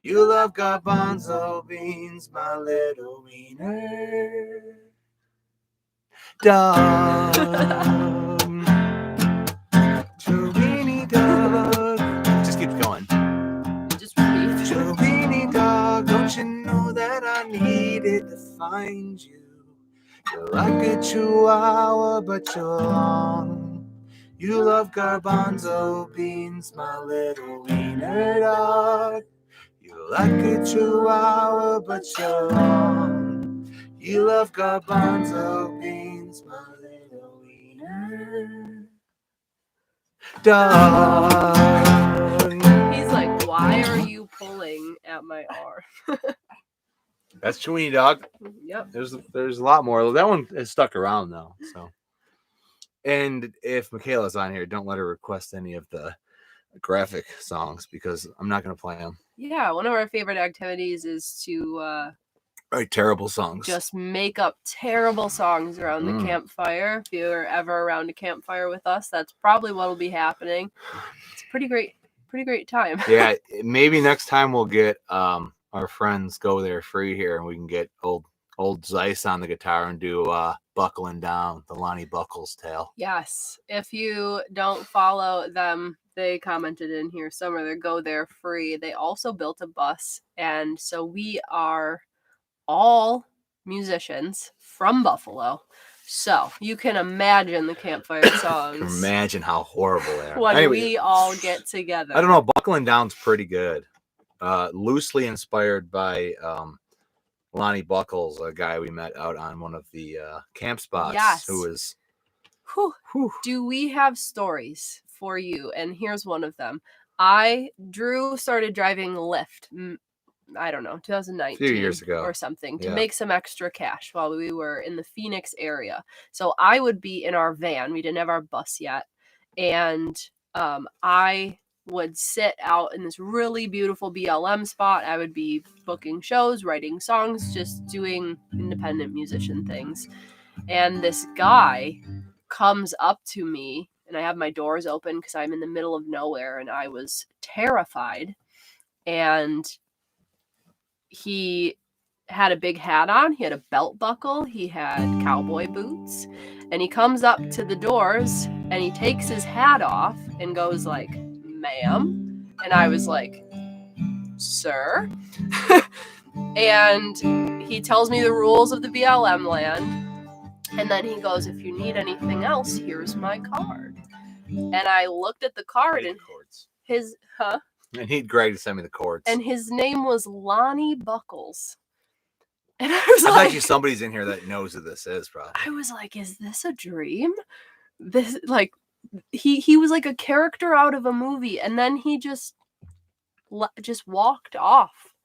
[SPEAKER 2] You love garbanzo beans, my little wiener dog. Chewini Dog. Just keep going.
[SPEAKER 1] Just repeat.
[SPEAKER 2] Chewini Dog, don't you know that I needed to find you? You're like a chihuahua, but you're long. You love garbanzo beans, my little wiener dog. You like a chihuahua, but you're wrong. You love garbanzo beans, my little wiener dog.
[SPEAKER 1] He's like, why are you pulling at my arm?
[SPEAKER 2] That's Chewini Dog.
[SPEAKER 1] Yep.
[SPEAKER 2] There's a lot more. That one is stuck around though. So, and if Michaela's on here, don't let her request any of the graphic songs because I'm not going to play them.
[SPEAKER 1] Yeah, one of our favorite activities is to
[SPEAKER 2] write terrible songs.
[SPEAKER 1] Just make up terrible songs around the campfire. If you're ever around a campfire with us, that's probably what will be happening. It's a pretty great time.
[SPEAKER 2] Yeah, maybe next time we'll get our friends Go There Free here, and we can get old Zeiss on the guitar and do Buckling Down, the Lonnie Buckles tale.
[SPEAKER 1] Yes. If you don't follow them, they commented in here somewhere. They Go There Free. They also built a bus, and so we are all musicians from Buffalo. So you can imagine the campfire songs.
[SPEAKER 2] Imagine how horrible they are.
[SPEAKER 1] When
[SPEAKER 2] anyway,
[SPEAKER 1] we all get together.
[SPEAKER 2] I don't know. Buckling Down's pretty good. Loosely inspired by Lonnie Buckles, a guy we met out on one of the camp spots.
[SPEAKER 1] Yes.
[SPEAKER 2] Who was.
[SPEAKER 1] Whew. Do we have stories for you? And here's one of them. Drew started driving Lyft. I don't know, 2019
[SPEAKER 2] a few years ago
[SPEAKER 1] or something to make some extra cash while we were in the Phoenix area. So I would be in our van. We didn't have our bus yet. And I would sit out in this really beautiful BLM spot. I would be booking shows, writing songs, just doing independent musician things. And this guy comes up to me, and I have my doors open because I'm in the middle of nowhere, and I was terrified. And he had a big hat on. He had a belt buckle. He had cowboy boots. And he comes up to the doors and he takes his hat off and goes like, "Ma'am." And I was like, "Sir?" And he tells me the rules of the BLM land. And then he goes, "If you need anything else, here's my card." And I looked at the card and his,
[SPEAKER 2] And he'd Greg to send me the chords.
[SPEAKER 1] And his name was Lonnie Buckles. And I was
[SPEAKER 2] I bet you somebody's in here that knows who this is, probably.
[SPEAKER 1] I was like, is this a dream? This, like, he was like a character out of a movie, and then he just walked off.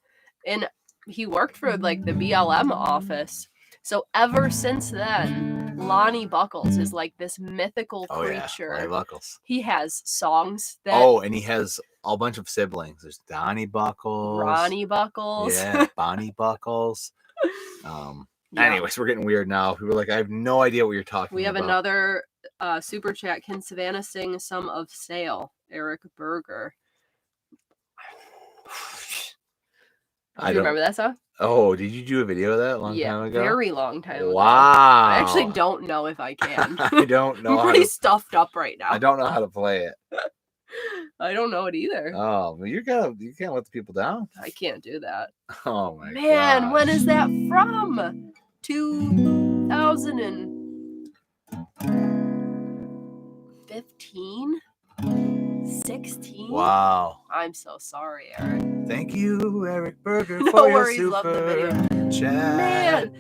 [SPEAKER 1] And he worked for like the BLM office. So ever since then, Lonnie Buckles is like this mythical creature.
[SPEAKER 2] Lonnie Buckles.
[SPEAKER 1] He has songs that.
[SPEAKER 2] Oh, and he has a bunch of siblings. There's Donnie Buckles,
[SPEAKER 1] Ronnie Buckles.
[SPEAKER 2] Yeah, Bonnie Buckles. Anyways, we're getting weird now. People are like, I have no idea what you're talking about.
[SPEAKER 1] We have another super chat. Can Savannah sing some of Sail? Eric Berger. Do you remember that song?
[SPEAKER 2] Oh, did you do a video of that a long time ago?
[SPEAKER 1] Very long time ago.
[SPEAKER 2] Wow.
[SPEAKER 1] I actually don't know if I can.
[SPEAKER 2] I don't know.
[SPEAKER 1] I'm pretty stuffed up right now.
[SPEAKER 2] I don't know how to play it.
[SPEAKER 1] I don't know it either.
[SPEAKER 2] Oh, well, you can't let the people down.
[SPEAKER 1] I can't do that.
[SPEAKER 2] Oh my god.
[SPEAKER 1] Man, when is that from? 2015? 16?
[SPEAKER 2] Wow.
[SPEAKER 1] I'm so sorry, Eric.
[SPEAKER 2] Thank you, Eric Berger,
[SPEAKER 1] No
[SPEAKER 2] for
[SPEAKER 1] worries,
[SPEAKER 2] your
[SPEAKER 1] love the
[SPEAKER 2] super
[SPEAKER 1] video.
[SPEAKER 2] chat.
[SPEAKER 1] Man,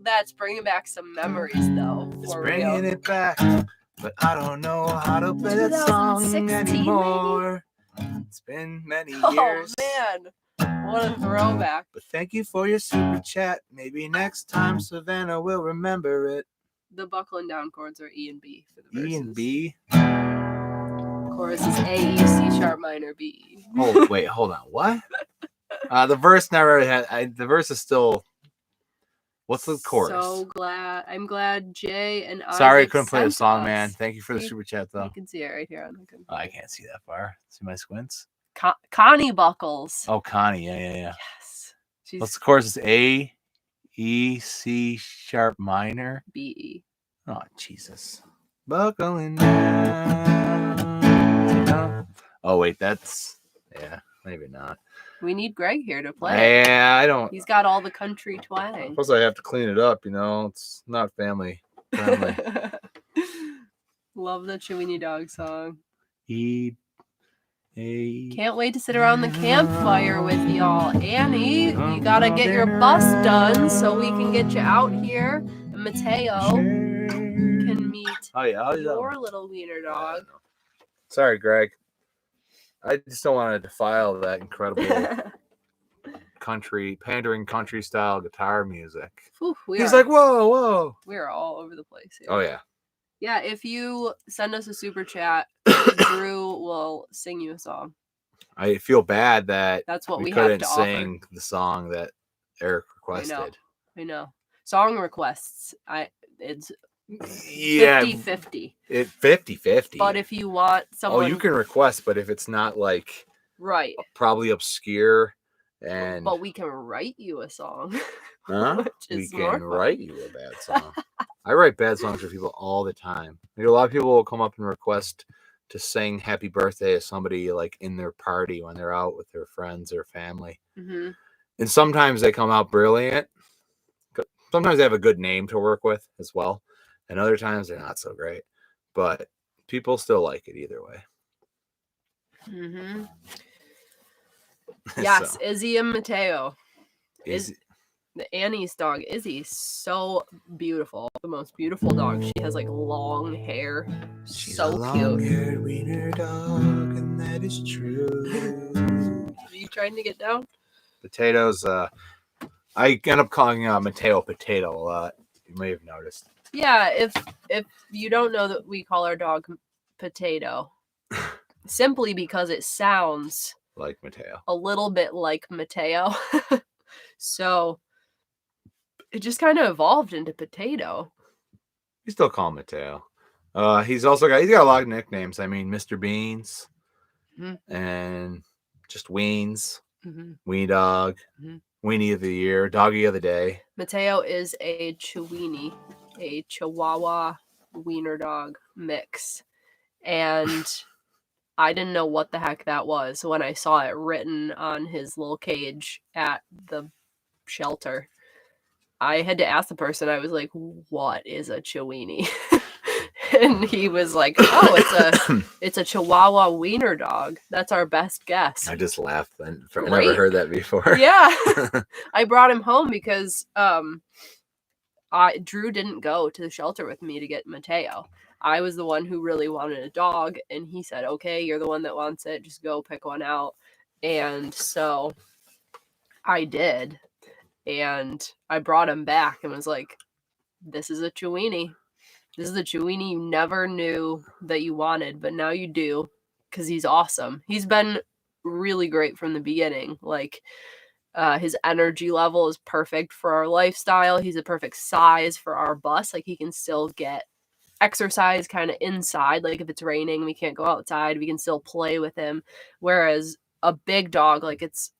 [SPEAKER 1] that's bringing back some memories, though.
[SPEAKER 2] It's bringing it back, but I don't know how to play that song anymore. Maybe? It's been many years.
[SPEAKER 1] Oh, man. What a throwback.
[SPEAKER 2] But thank you for your super chat. Maybe next time Savannah will remember it.
[SPEAKER 1] The buckling down chords are E and B for the verses.
[SPEAKER 2] E and B?
[SPEAKER 1] Chorus is A, E, C sharp minor, B.
[SPEAKER 2] Oh, wait, hold on. What? The verse never had. The verse is still. What's the chorus?
[SPEAKER 1] I'm glad Jay and I.
[SPEAKER 2] Sorry, I couldn't play the song, man. Thank you for the super chat, though.
[SPEAKER 1] You can see it right here on the computer.
[SPEAKER 2] Oh, I can't see that far. See my squints?
[SPEAKER 1] Connie Buckles.
[SPEAKER 2] Oh, Connie. Yeah.
[SPEAKER 1] Yes.
[SPEAKER 2] What's the chorus? Is A, E, C sharp minor,
[SPEAKER 1] B, E.
[SPEAKER 2] Oh, Jesus. Buckling down. Oh, wait, maybe not.
[SPEAKER 1] We need Greg here to play.
[SPEAKER 2] Yeah, I don't.
[SPEAKER 1] He's got all the country twang.
[SPEAKER 2] Plus, I have to clean it up, It's not family friendly.
[SPEAKER 1] Love the Chewini Dog song.
[SPEAKER 2] Can't
[SPEAKER 1] Can't wait to sit around the campfire with y'all. Annie, you gotta get your bus done so we can get you out here. And Mateo can meet your little wiener dog.
[SPEAKER 2] Sorry, Greg. I just don't want to defile that incredible pandering country style guitar music. He's like, whoa.
[SPEAKER 1] We're all over the place here.
[SPEAKER 2] Oh, yeah.
[SPEAKER 1] Yeah, if you send us a super chat, Drew will sing you a song.
[SPEAKER 2] I feel bad that
[SPEAKER 1] that's what we
[SPEAKER 2] couldn't
[SPEAKER 1] have to
[SPEAKER 2] sing
[SPEAKER 1] offer.
[SPEAKER 2] The song that Eric requested.
[SPEAKER 1] I know. Song requests. It's 50-50.
[SPEAKER 2] It's 50-50.
[SPEAKER 1] But if you want someone...
[SPEAKER 2] Oh, you can request, but if it's not like...
[SPEAKER 1] Right.
[SPEAKER 2] Probably obscure and...
[SPEAKER 1] But we can write you a song.
[SPEAKER 2] Huh? We can write you a bad song. I write bad songs for people all the time. Like, a lot of people will come up and request to sing happy birthday to somebody like in their party when they're out with their friends or family.
[SPEAKER 1] Mm-hmm.
[SPEAKER 2] And sometimes they come out brilliant. Sometimes they have a good name to work with as well. And other times they're not so great. But people still like it either way.
[SPEAKER 1] Mm-hmm. Yes, so. Izzy and Mateo. Annie's dog, Izzy, so beautiful. The most beautiful dog. She has like long hair.
[SPEAKER 2] She's
[SPEAKER 1] so
[SPEAKER 2] a long-haired wiener dog, and that is true.
[SPEAKER 1] Are you trying to get down?
[SPEAKER 2] Potatoes. I end up calling Mateo Potato a lot. You may have noticed.
[SPEAKER 1] Yeah, if you don't know that we call our dog Potato, simply because it sounds
[SPEAKER 2] like Mateo,
[SPEAKER 1] a little bit like Mateo. So it just kind of evolved into Potato.
[SPEAKER 2] You still call him Mateo. He's got a lot of nicknames. I mean, Mr. Beans, and just Weens, Weenie Dog, Weenie of the Year, Doggy of the Day.
[SPEAKER 1] Mateo is a Chewini, a Chihuahua wiener dog mix, and I didn't know what the heck that was when I saw it written on his little cage at the shelter. I had to ask the person. I was like, "What is a Chewini?" And he was like, "Oh, it's a Chihuahua wiener dog. That's our best guess."
[SPEAKER 2] I just laughed. I never heard that before.
[SPEAKER 1] Yeah, I brought him home because Drew didn't go to the shelter with me to get Mateo. I was the one who really wanted a dog, and he said, "Okay, you're the one that wants it. Just go pick one out." And so I did. And I brought him back and was like, "This is a Chewini. This is the Chewini you never knew that you wanted, but now you do, because he's awesome." He's been really great from the beginning. Like, his energy level is perfect for our lifestyle. He's a perfect size for our bus. Like, he can still get exercise kind of inside. Like, if it's raining, we can't go outside. We can still play with him. Whereas a big dog, like, it's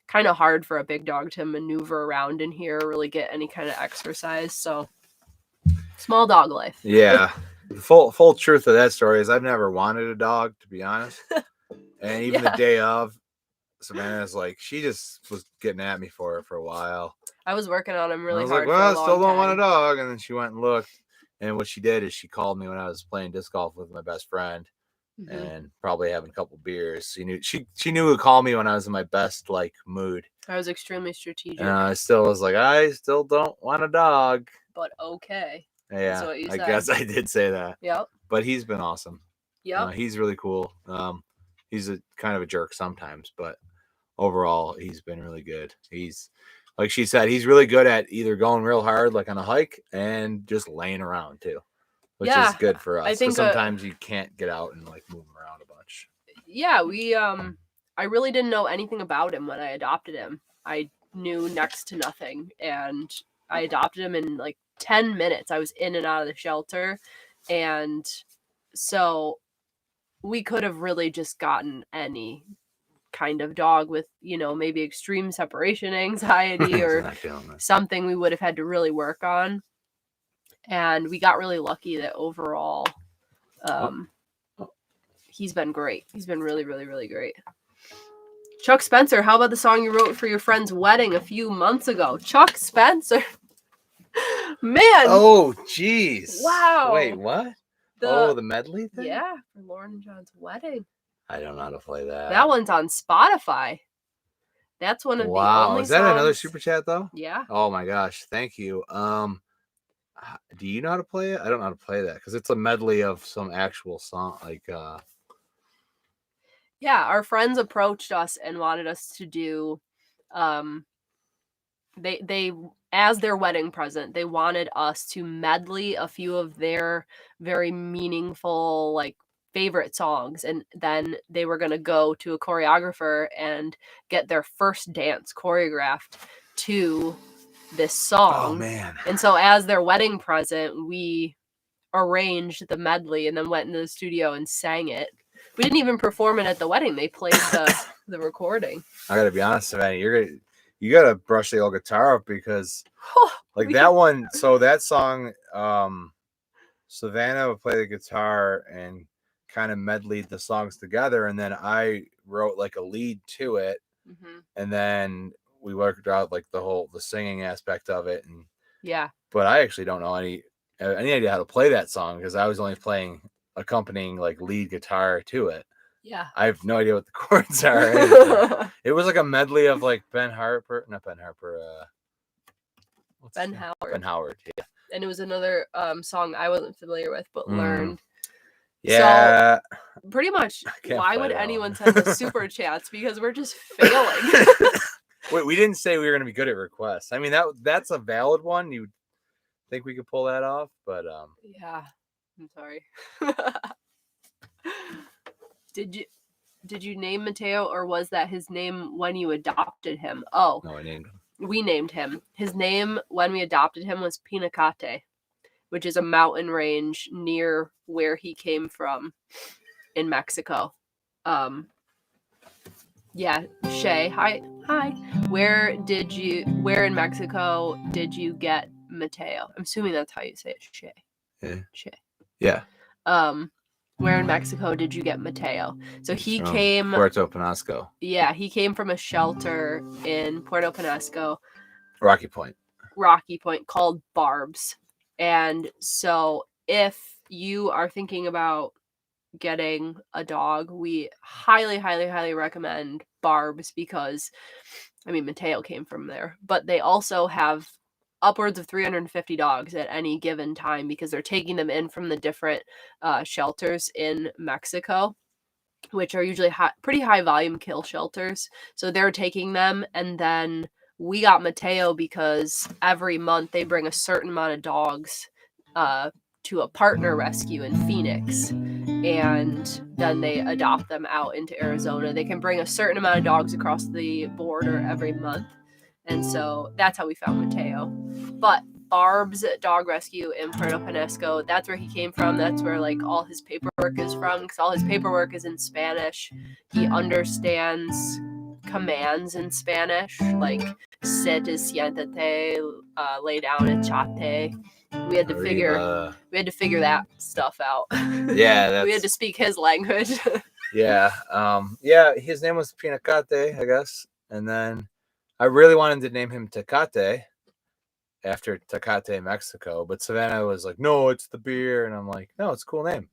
[SPEAKER 1] kind of hard for a big dog to maneuver around in here, really get any kind of exercise. So, small dog life.
[SPEAKER 2] Yeah. The full truth of that story is I've never wanted a dog, to be honest. And even the day of, Savannah's like, she just was getting at me for it for a while.
[SPEAKER 1] I was working on him really hard.
[SPEAKER 2] I was like, well, I still don't want a dog. And then she went and looked. And what she did is she called me when I was playing disc golf with my best friend. And probably having a couple beers. She knew to call me when I was in my best mood.
[SPEAKER 1] I was extremely strategic.
[SPEAKER 2] And I still was like, I still don't want a dog.
[SPEAKER 1] But okay.
[SPEAKER 2] Yeah, I guess I did say that.
[SPEAKER 1] Yep.
[SPEAKER 2] But he's been awesome.
[SPEAKER 1] Yep.
[SPEAKER 2] He's really cool. He's a kind of a jerk sometimes, but overall he's been really good. He's, like she said, he's really good at either going real hard like on a hike and just laying around too. Which is good for us. I think sometimes you can't get out and move him around a bunch. Yeah,
[SPEAKER 1] I really didn't know anything about him when I adopted him. I knew next to nothing, and I adopted him in 10 minutes. I was in and out of the shelter, and so we could have really just gotten any kind of dog with, maybe extreme separation anxiety or something we would have had to really work on. And we got really lucky that overall, he's been great. He's been really, really, really great. Chuck Spencer, how about the song you wrote for your friend's wedding a few months ago? Chuck Spencer. Man.
[SPEAKER 2] Oh, jeez.
[SPEAKER 1] Wow.
[SPEAKER 2] Wait, what? the medley thing?
[SPEAKER 1] Yeah, for Lauren and John's wedding.
[SPEAKER 2] I don't know how to play that.
[SPEAKER 1] That one's on Spotify. That's one of the only
[SPEAKER 2] Is that
[SPEAKER 1] songs.
[SPEAKER 2] another super chat though?
[SPEAKER 1] Yeah.
[SPEAKER 2] Oh my gosh, thank you. Do you know how to play it? I don't know how to play that because it's a medley of some actual song.
[SPEAKER 1] Yeah, our friends approached us and wanted us to do, they as their wedding present, they wanted us to medley a few of their very meaningful, like, favorite songs, and then they were going to go to a choreographer and get their first dance choreographed to this song.
[SPEAKER 2] Oh man.
[SPEAKER 1] And so as their wedding present, we arranged the medley and then went into the studio and sang it. We didn't even perform it at the wedding. They played the recording.
[SPEAKER 2] I gotta be honest, Savannah, you gotta brush the old guitar up because that one. So that song, Savannah would play the guitar and kind of medleyed the songs together, and then I wrote like a lead to it, and then we worked out like the singing aspect of it, and
[SPEAKER 1] yeah.
[SPEAKER 2] But I actually don't know any idea how to play that song because I was only accompanying like lead guitar to it.
[SPEAKER 1] Yeah.
[SPEAKER 2] I have no idea what the chords are. It was like a medley of like Ben Howard.
[SPEAKER 1] Ben
[SPEAKER 2] Howard, yeah.
[SPEAKER 1] And it was another song I wasn't familiar with, but learned.
[SPEAKER 2] Yeah.
[SPEAKER 1] So pretty much, why would anyone send us super chats? Because we're just failing.
[SPEAKER 2] Wait, we didn't say we were going to be good at requests. I mean, that's a valid one. You think we could pull that off, but
[SPEAKER 1] yeah, I'm sorry. Did you name Mateo, or was that his name when you adopted him? Oh,
[SPEAKER 2] no, I named him.
[SPEAKER 1] We named him. His name when we adopted him was Pinacate, which is a mountain range near where he came from in Mexico. Yeah, Shay, hi. Where in Mexico did you get Mateo? I'm assuming that's how you say it, Shay.
[SPEAKER 2] Yeah.
[SPEAKER 1] Shay.
[SPEAKER 2] Yeah.
[SPEAKER 1] Where in Mexico did you get Mateo? So he came
[SPEAKER 2] Puerto Penasco.
[SPEAKER 1] Yeah, he came from a shelter in Puerto Penasco.
[SPEAKER 2] Rocky Point
[SPEAKER 1] called Barb's. And so if you are thinking about getting a dog, we highly, highly, highly recommend Barb's because, I mean, Mateo came from there, but they also have upwards of 350 dogs at any given time because they're taking them in from the different shelters in Mexico, which are usually pretty high volume kill shelters. So they're taking them, and then we got Mateo because every month they bring a certain amount of dogs to a partner rescue in Phoenix, and then they adopt them out into Arizona. They can bring a certain amount of dogs across the border every month, and so that's how we found Mateo. But Barb's Dog Rescue in Puerto Penasco, that's where he came from. That's where like all his paperwork is from, because all his paperwork is in Spanish. He understands commands in Spanish, like sit is siéntate, lay down, echate. We had to figure that stuff out.
[SPEAKER 2] Yeah,
[SPEAKER 1] we had to speak his language.
[SPEAKER 2] Yeah. His name was Pinacate, I guess, and then I really wanted to name him Tecate after Tecate, Mexico, but Savannah was like, no, it's the beer, and I'm like, no, it's a cool name.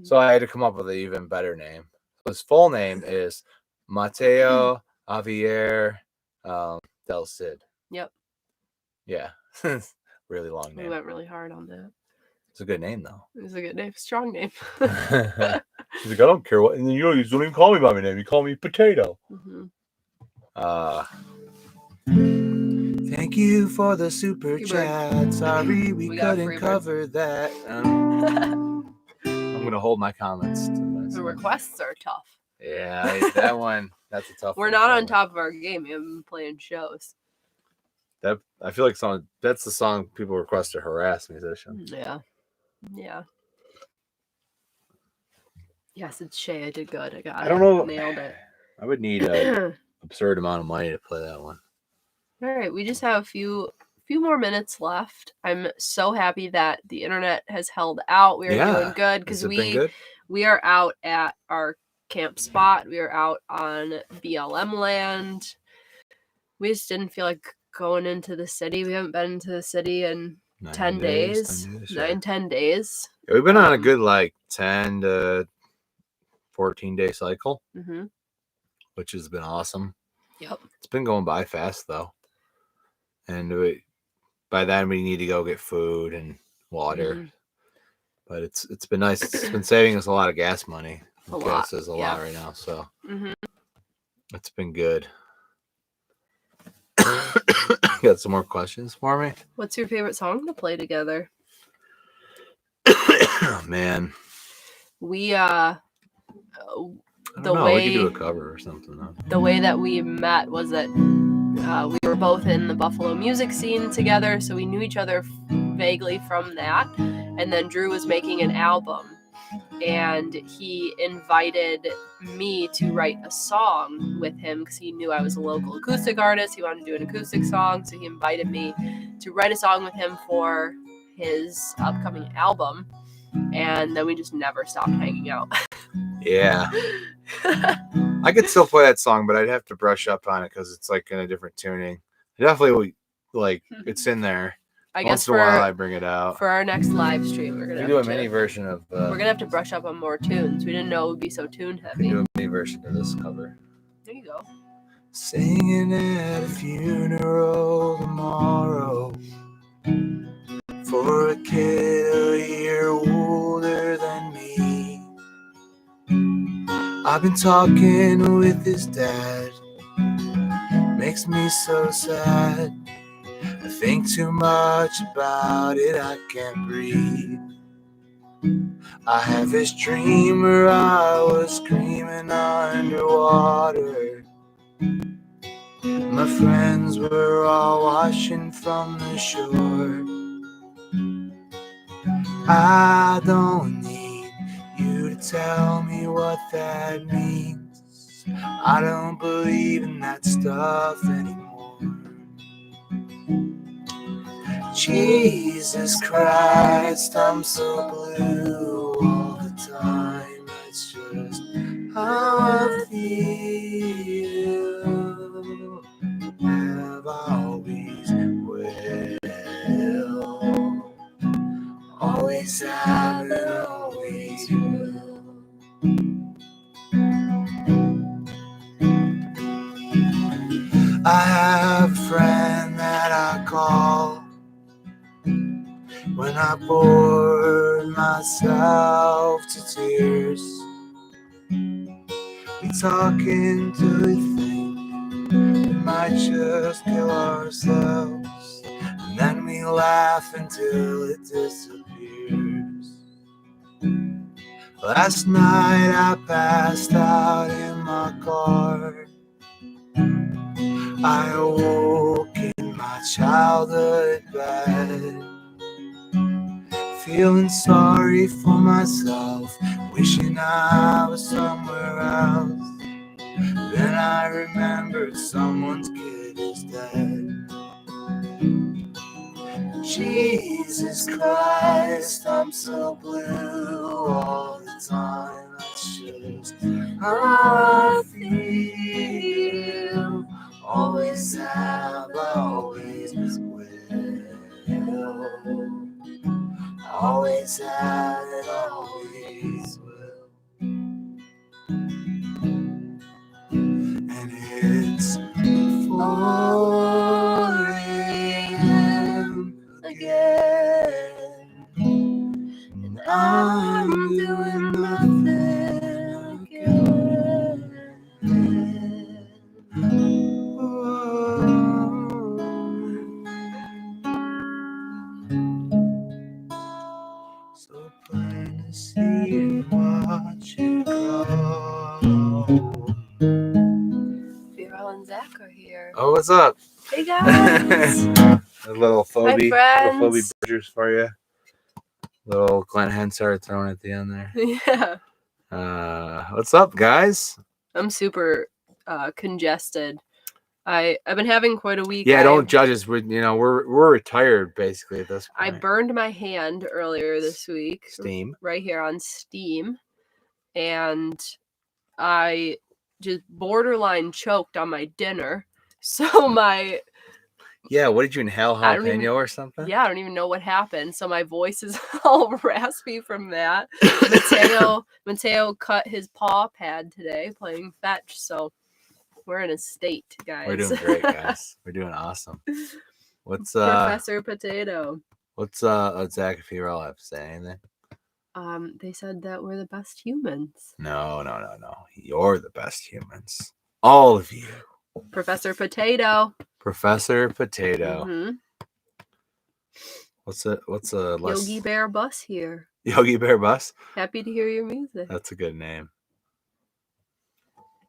[SPEAKER 2] So I had to come up with an even better name. His full name is Mateo Javier Del Cid.
[SPEAKER 1] Yep.
[SPEAKER 2] Yeah. Really long name.
[SPEAKER 1] We went really hard on that.
[SPEAKER 2] It's a good name, though.
[SPEAKER 1] It's a good name. Strong name.
[SPEAKER 2] He's like, I don't care what. And then you don't even call me by my name. You call me Potato. Thank you for the super chat. Sorry we couldn't cover that. I'm going to hold my comments to myself.
[SPEAKER 1] The requests are tough.
[SPEAKER 2] Yeah, that one, that's a tough one.
[SPEAKER 1] We're not on top of our game. We haven't been playing shows.
[SPEAKER 2] I feel like that's the song people request to harass musicians.
[SPEAKER 1] Yeah. Yes, it's Shay. I did good. I got it. I don't know. Nailed it.
[SPEAKER 2] I would need an absurd amount of money to play that one.
[SPEAKER 1] All right, we just have a few more minutes left. I'm so happy that the internet has held out. We are doing good because we are out at our camp spot. We are out on BLM land. We just didn't feel like going into the city. We haven't been into the city in 10 days. 10 days.
[SPEAKER 2] Yeah, we've been on a good 10 to 14-day cycle, which has been awesome.
[SPEAKER 1] Yep.
[SPEAKER 2] It's been going by fast though, and by then we need to go get food and water. But it's been nice. It's been saving us a lot of gas money. Gas is a lot right now, so it's been good. Got some more questions for me?
[SPEAKER 1] What's your favorite song to play together?
[SPEAKER 2] Oh, man.
[SPEAKER 1] We
[SPEAKER 2] we could do a cover or something. Though.
[SPEAKER 1] The way that we met was that we were both in the Buffalo music scene together, so we knew each other vaguely from that. And then Drew was making an album, and he invited me to write a song with him because he knew I was a local acoustic artist. He wanted to do an acoustic song, so he invited me to write a song with him for his upcoming album. And then we just never stopped hanging out.
[SPEAKER 2] Yeah. I could still play that song, but I'd have to brush up on it because it's in a different tuning. I definitely it's in there.
[SPEAKER 1] I
[SPEAKER 2] Once
[SPEAKER 1] guess
[SPEAKER 2] in a while I bring it out.
[SPEAKER 1] For our next live stream, we're gonna
[SPEAKER 2] do a mini version of.
[SPEAKER 1] We're gonna have to brush up on more tunes. We didn't know it would be so tune heavy.
[SPEAKER 2] We do a mini version of this cover.
[SPEAKER 1] There you go.
[SPEAKER 2] Singing at a funeral tomorrow for a kid a year older than me. I've been talking with his dad. Makes me so sad. I think too much about it, I can't breathe. I have this dream where I was screaming underwater. My friends were all watching from the shore. I don't need you to tell me what that means. I don't believe in that stuff anymore. Jesus Christ, I'm so blue all the time. It's just how I feel. Have always will. Always have and always will. I have a friend that I call when I bored myself to tears. We talking to the thing we might just kill ourselves, and then we laugh until it disappears. Last night I passed out in my car. I awoke in my childhood bed, feeling sorry for myself, wishing I was somewhere else. Then I remembered someone's kid is dead. Jesus Christ, I'm so blue all the time. That's just how I feel. Always have, always will. Always have and always will. And it's 4 a.m. again, and I'm doing nothing again. So plain to see and watch it grow.
[SPEAKER 1] Viral and Zach are here.
[SPEAKER 2] Oh, what's up?
[SPEAKER 1] Hey guys.
[SPEAKER 2] A little Phoebe
[SPEAKER 1] friends.
[SPEAKER 2] Burgers for you. Little Glenn Hensard thrown at the end there.
[SPEAKER 1] Yeah.
[SPEAKER 2] What's up, guys?
[SPEAKER 1] I'm super congested. I've been having quite a week.
[SPEAKER 2] Yeah, don't judge us. We're retired basically at this point.
[SPEAKER 1] I burned my hand earlier this week.
[SPEAKER 2] Steam.
[SPEAKER 1] Right here on Steam. And I just borderline choked on my dinner. So my
[SPEAKER 2] Yeah, what did you inhale?
[SPEAKER 1] I don't
[SPEAKER 2] Jalapeno or something?
[SPEAKER 1] Yeah, I don't even know what happened. So my voice is all raspy from that. Mateo cut his paw pad today playing fetch. So we're in a state, guys.
[SPEAKER 2] We're doing great, guys. We're doing awesome. What's
[SPEAKER 1] Professor Potato?
[SPEAKER 2] What's Zach if you all have to say anything?
[SPEAKER 1] They said that we're the best humans.
[SPEAKER 2] No. You're the best humans. All of you.
[SPEAKER 1] Professor Potato.
[SPEAKER 2] Professor Potato.
[SPEAKER 1] Mm-hmm.
[SPEAKER 2] What's a
[SPEAKER 1] Yogi Bear Bus here.
[SPEAKER 2] Yogi Bear Bus?
[SPEAKER 1] Happy to hear your music.
[SPEAKER 2] That's a good name.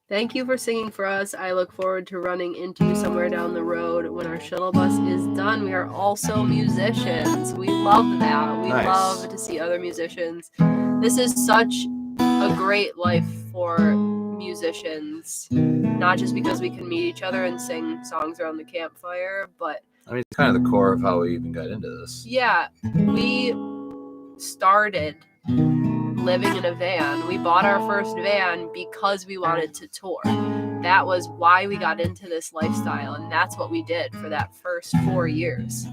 [SPEAKER 1] Thank you for singing for us. I look forward to running into you somewhere down the road when our shuttle bus is done. We are also musicians. We love that. We love to see other musicians. This is such a great life for musicians, not just because we can meet each other and sing songs around the campfire, but
[SPEAKER 2] I mean, it's kind of the core of how we even got into this.
[SPEAKER 1] Yeah, we started living in a van. We bought our first van because we wanted to tour. That was why we got into this lifestyle, and that's what we did for that first 4 years.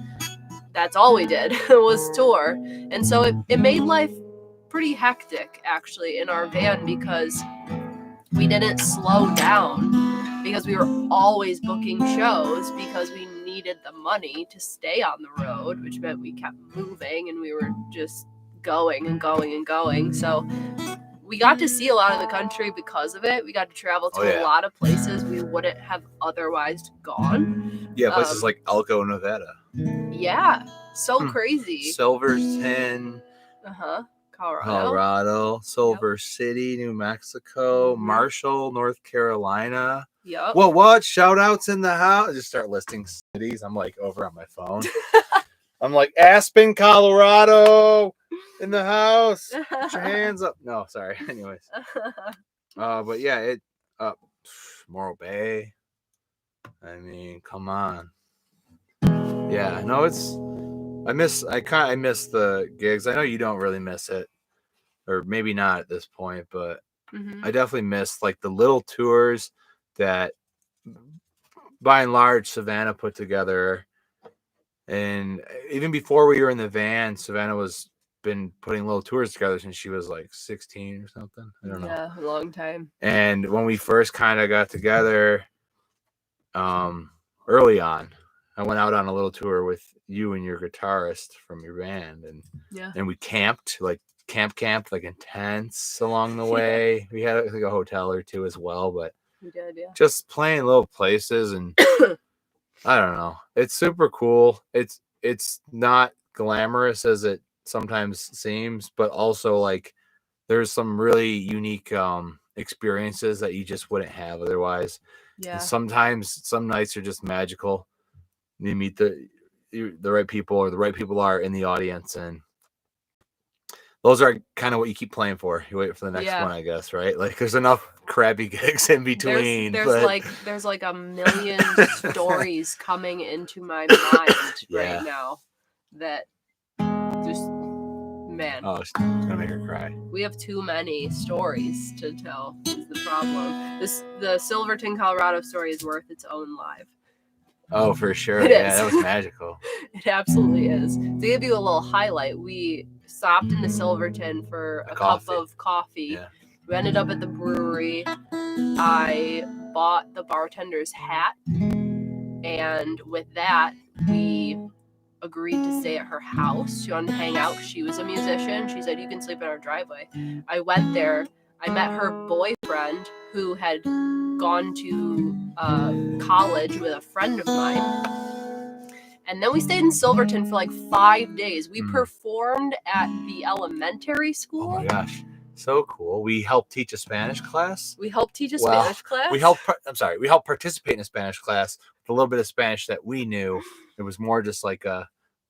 [SPEAKER 1] That's all we did was tour. And so it made life pretty hectic, actually, in our van because we didn't slow down, because we were always booking shows because we needed the money to stay on the road, which meant we kept moving and we were just going and going and going. So we got to see a lot of the country because of it. We got to travel to a lot of places we wouldn't have otherwise gone.
[SPEAKER 2] Yeah, places like Elko, Nevada.
[SPEAKER 1] Yeah, so crazy.
[SPEAKER 2] Silverton. Colorado. Silver City, New Mexico. Marshall, North Carolina.
[SPEAKER 1] Yep.
[SPEAKER 2] What? Shout outs in the house. I just start listing cities. I'm like over on my phone. I'm like, Aspen, Colorado in the house. Put your hands up. No, sorry. Anyways. But yeah, Morro Bay. I mean, come on. Yeah, no, I miss the gigs. I know you don't really miss it, or maybe not at this point, but I definitely miss like the little tours that by and large Savannah put together. And even before we were in the van, Savannah was been putting little tours together since she was like 16 or something. I don't know.
[SPEAKER 1] Yeah, a long time. And
[SPEAKER 2] when we first kind of got together, early on, I went out on a little tour with you and your guitarist from your band, and we camped like in tents along the way. We had like a hotel or two as well, but
[SPEAKER 1] we did, yeah.
[SPEAKER 2] Just playing little places, and I don't know. It's super cool. It's not glamorous as it sometimes seems, but also like there's some really unique experiences that you just wouldn't have otherwise. Yeah. And sometimes some nights are just magical. You meet the right people, or the right people are in the audience, and those are kind of what you keep playing for. You wait for the next one, I guess, right? Like there's enough crappy gigs in between.
[SPEAKER 1] There's like a million stories coming into my mind right now that just, man.
[SPEAKER 2] Oh, it's gonna make her cry.
[SPEAKER 1] We have too many stories to tell is the problem. The Silverton, Colorado story is worth its own live.
[SPEAKER 2] Oh, for sure. Yeah, that was magical.
[SPEAKER 1] It absolutely is. To give you a little highlight, we stopped into Silverton for a cup of coffee. Yeah. We ended up at the brewery. I bought the bartender's hat, and with that, we agreed to stay at her house. She wanted to hang out. She was a musician. She said, "You can sleep in our driveway." I went there. I met her boyfriend, who had gone to college with a friend of mine. And then we stayed in Silverton for like 5 days. We performed at the elementary school.
[SPEAKER 2] Oh my gosh. So cool. We helped teach a Spanish class.
[SPEAKER 1] We helped
[SPEAKER 2] participate in a Spanish class with a little bit of Spanish that we knew. It was more just like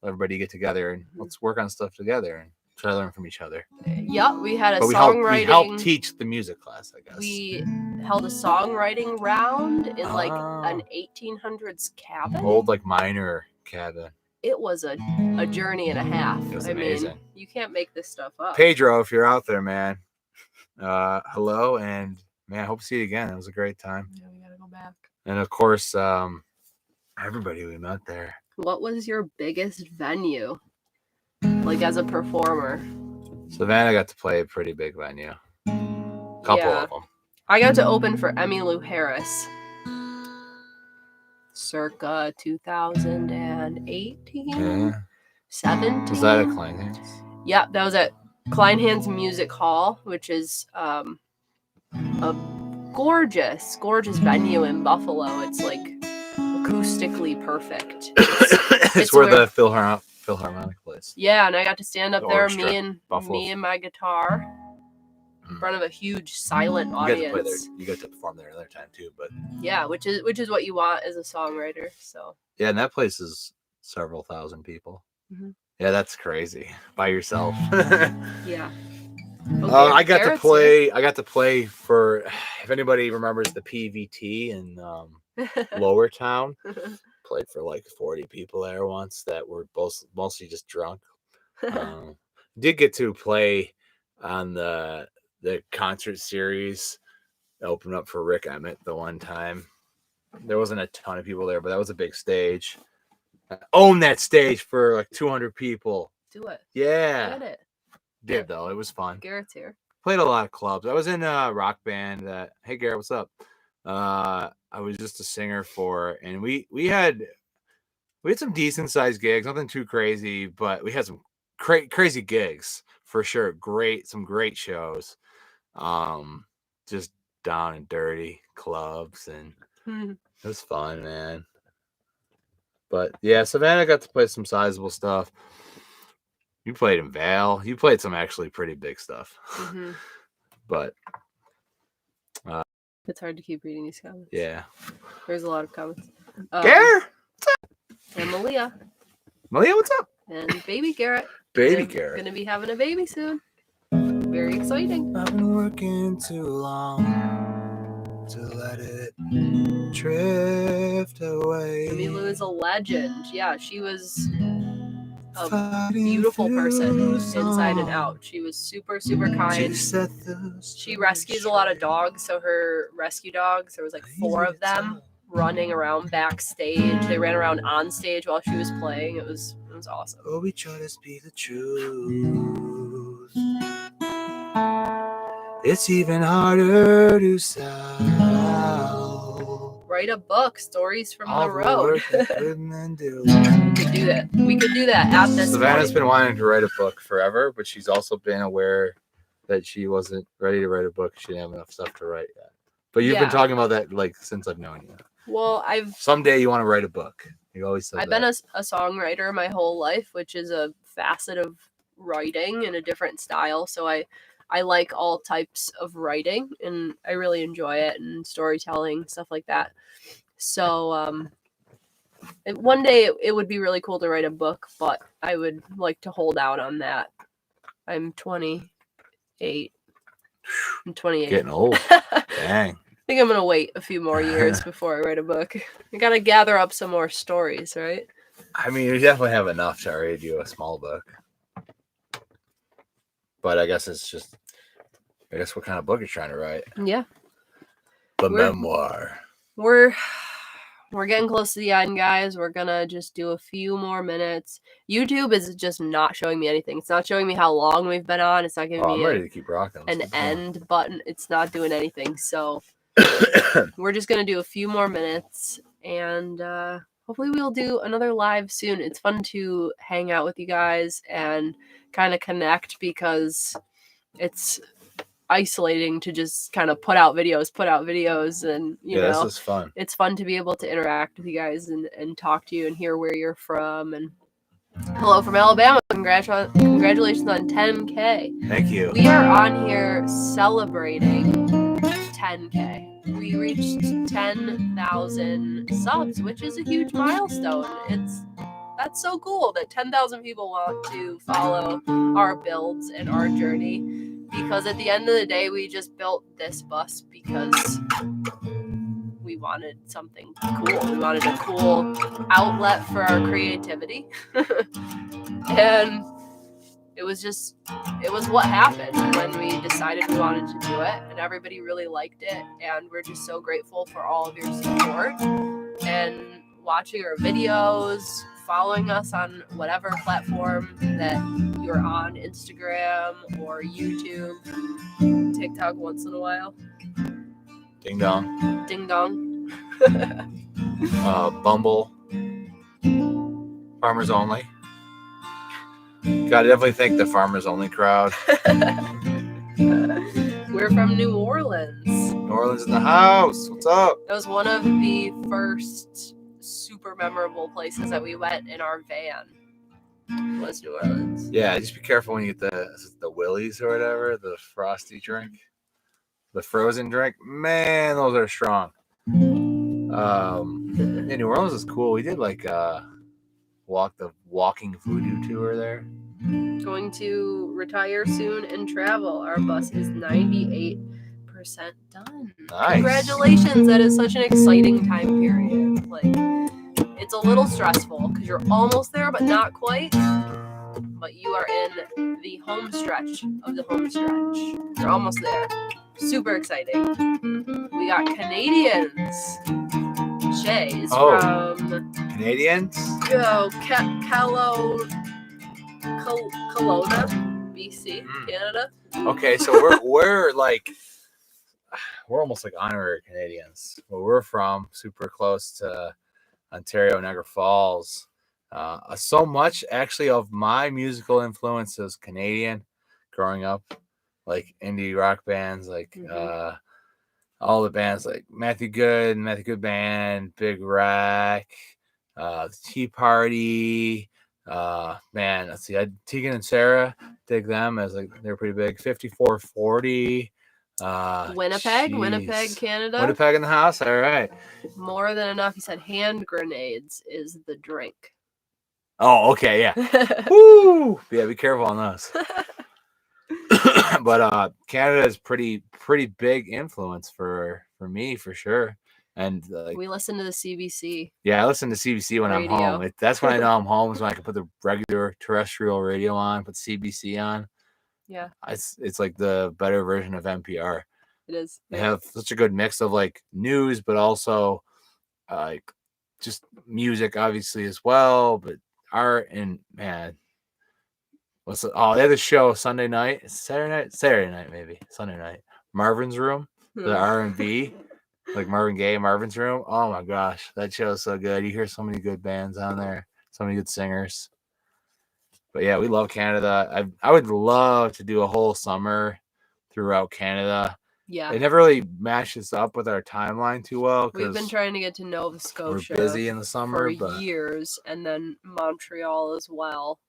[SPEAKER 2] everybody get together and let's work on stuff together and try to learn from each other.
[SPEAKER 1] Yeah, we had songwriting.
[SPEAKER 2] We helped teach the music class, I guess.
[SPEAKER 1] We held a songwriting round in like an 1800s cabin.
[SPEAKER 2] Old like minor cabin.
[SPEAKER 1] It was a journey and a half.
[SPEAKER 2] It was amazing.
[SPEAKER 1] Mean, you can't make this stuff up.
[SPEAKER 2] Pedro, if you're out there, man, hello, and man, I hope to see you again. It was a great time.
[SPEAKER 1] Yeah, we gotta go back.
[SPEAKER 2] And of course, everybody we met there.
[SPEAKER 1] What was your biggest venue? Like as a performer?
[SPEAKER 2] Savannah got to play a pretty big venue. Couple of them.
[SPEAKER 1] I got to open for Emmylou Harris. Circa 2018?
[SPEAKER 2] Yeah.
[SPEAKER 1] 17?
[SPEAKER 2] Was that at Kleinhands?
[SPEAKER 1] Yeah, that was at Kleinhands Music Hall, which is a gorgeous venue in Buffalo. It's like acoustically perfect.
[SPEAKER 2] It's where the Philharmonic plays.
[SPEAKER 1] Yeah, and I got to stand up there,
[SPEAKER 2] Orchestra,
[SPEAKER 1] me and my guitar, in front of a huge silent audience.
[SPEAKER 2] You got to play there. You got to perform there another time too, but
[SPEAKER 1] yeah, which is what you want as a songwriter. So
[SPEAKER 2] yeah, and that place is several thousand people.
[SPEAKER 1] Mm-hmm.
[SPEAKER 2] Yeah, that's crazy by yourself.
[SPEAKER 1] Yeah.
[SPEAKER 2] I got to play. I got to play for. If anybody remembers the PVT in Lower Town, played for like 40 people there once that were mostly just drunk. Did get to play on the concert series. Opened up for Rick Emmett the one time. There wasn't a ton of people there, but that was a big stage. I owned that stage for like 200 people.
[SPEAKER 1] Do it.
[SPEAKER 2] Yeah.
[SPEAKER 1] Get it.
[SPEAKER 2] Did though. It was fun.
[SPEAKER 1] Garrett's here.
[SPEAKER 2] Played a lot of clubs. I was in a rock band that, hey Garrett, what's up? I was just a singer for, and we had some decent sized gigs, nothing too crazy, but we had some crazy gigs for sure. Some great shows. Just down and dirty clubs, and it was fun, man. But yeah, Savannah got to play some sizable stuff. You played in Vale. You played some actually pretty big stuff.
[SPEAKER 1] Mm-hmm.
[SPEAKER 2] But
[SPEAKER 1] it's hard to keep reading these comments.
[SPEAKER 2] Yeah.
[SPEAKER 1] There's a lot of comments.
[SPEAKER 2] Garrett, what's up?
[SPEAKER 1] And Malia.
[SPEAKER 2] Malia, what's up?
[SPEAKER 1] And baby Garrett.
[SPEAKER 2] Garrett.
[SPEAKER 1] Gonna be having a baby soon. Very exciting.
[SPEAKER 2] I've been working too long to let it drift away.
[SPEAKER 1] Emmylou is a legend. Yeah, she was a beautiful person inside and out. She was super, super kind. She rescues a lot of dogs, so her rescue dogs, there was like 4 of them running around backstage. They ran around on stage while she was playing. It was awesome.
[SPEAKER 2] Oh, we try to speak the truth. It's even harder to sell.
[SPEAKER 1] Write a book, stories from the road. We could do that at this
[SPEAKER 2] Savannah's
[SPEAKER 1] point.
[SPEAKER 2] been wanting to write a book forever, but she's also been aware that she wasn't ready to write a book. She didn't have enough stuff to write yet. But you've been talking about that like since I've known you.
[SPEAKER 1] Well,
[SPEAKER 2] someday you want to write a book. You always said
[SPEAKER 1] I've been a songwriter my whole life, which is a facet of writing in a different style. So I like all types of writing, and I really enjoy it, and storytelling, stuff like that. So one day it would be really cool to write a book, but I would like to hold out on that. I'm 28. I'm 28.
[SPEAKER 2] Getting old. Dang.
[SPEAKER 1] I think I'm going to wait a few more years before I write a book. I got to gather up some more stories, right?
[SPEAKER 2] I mean, you definitely have enough to already do a small book. But I guess what kind of book you're trying to write.
[SPEAKER 1] Yeah.
[SPEAKER 2] Memoir.
[SPEAKER 1] We're getting close to the end, guys. We're going to just do a few more minutes. YouTube is just not showing me anything. It's not showing me how long we've been on. It's not giving me
[SPEAKER 2] ready to keep rocking.
[SPEAKER 1] an end button. It's not doing anything. So we're just going to do a few more minutes, and hopefully we'll do another live soon. It's fun to hang out with you guys and kind of connect, because it's isolating to just kind of put out videos, and you know,
[SPEAKER 2] this is fun.
[SPEAKER 1] It's fun to be able to interact with you guys and talk to you and hear where you're from. And hello from Alabama. Congratulations on 10K.
[SPEAKER 2] Thank you.
[SPEAKER 1] We are on here celebrating 10K. We reached 10,000 subs, which is a huge milestone. That's so cool that 10,000 people want to follow our builds and our journey, because at the end of the day, we just built this bus because we wanted something cool. We wanted a cool outlet for our creativity. And it was what happened when we decided we wanted to do it, and everybody really liked it, and we're just so grateful for all of your support. And watching our videos, following us on whatever platform that you're on, Instagram or YouTube, TikTok once in a while.
[SPEAKER 2] Ding dong.
[SPEAKER 1] Ding dong.
[SPEAKER 2] Bumble. Farmers Only. Gotta definitely thank the Farmers Only crowd.
[SPEAKER 1] We're from New Orleans.
[SPEAKER 2] New Orleans in the house. What's up?
[SPEAKER 1] That was one of the first super memorable places that we went in our van. Was New Orleans.
[SPEAKER 2] Yeah, just be careful when you get the Willies or whatever, the frosty drink, the frozen drink. Man, those are strong. Yeah, New Orleans is cool. We did like walking voodoo tour there.
[SPEAKER 1] Going to retire soon and travel. Our bus is 98% done.
[SPEAKER 2] Nice.
[SPEAKER 1] Congratulations! That is such an exciting time period. Like, it's a little stressful because you're almost there, but not quite. But you are in the home stretch of the home stretch. You're almost there. Super exciting. We got Canadians. Shay is from
[SPEAKER 2] Canadians.
[SPEAKER 1] Kelowna, BC, Canada.
[SPEAKER 2] Okay, so we're like we're almost like honorary Canadians. Where we're from, super close to Ontario, Niagara Falls. So much actually of my musical influence is Canadian. Growing up, like indie rock bands, like all the bands like Matthew Good Band, Big Rack, Tea Party. Man, let's see. Tegan and Sarah, dig them as like they're pretty big. 5440.
[SPEAKER 1] Winnipeg, Canada.
[SPEAKER 2] Winnipeg in the house. All right.
[SPEAKER 1] More than enough. He said hand grenades is the drink.
[SPEAKER 2] Oh, okay, yeah. Woo! Yeah, be careful on those. But Canada is pretty big influence for me for sure. And like,
[SPEAKER 1] we listen to the CBC.
[SPEAKER 2] Yeah, I listen to CBC when radio. I'm home. That's when I know I'm home. Is when I can put the regular terrestrial radio on, put CBC on.
[SPEAKER 1] Yeah,
[SPEAKER 2] it's like the better version of NPR.
[SPEAKER 1] It is.
[SPEAKER 2] They have such a good mix of like news, but also like just music, obviously as well. But art and man, they have the show Sunday night, Saturday night maybe Sunday night. Marvin's Room, the R&B. Like Marvin Gaye, Marvin's Room. Oh my gosh, that show is so good. You hear so many good bands on there, so many good singers. But yeah, we love Canada. I would love to do a whole summer throughout Canada.
[SPEAKER 1] Yeah,
[SPEAKER 2] it never really matches up with our timeline too well.
[SPEAKER 1] We've been trying to get to Nova Scotia.
[SPEAKER 2] We're busy in the summer
[SPEAKER 1] for years, and then Montreal as well.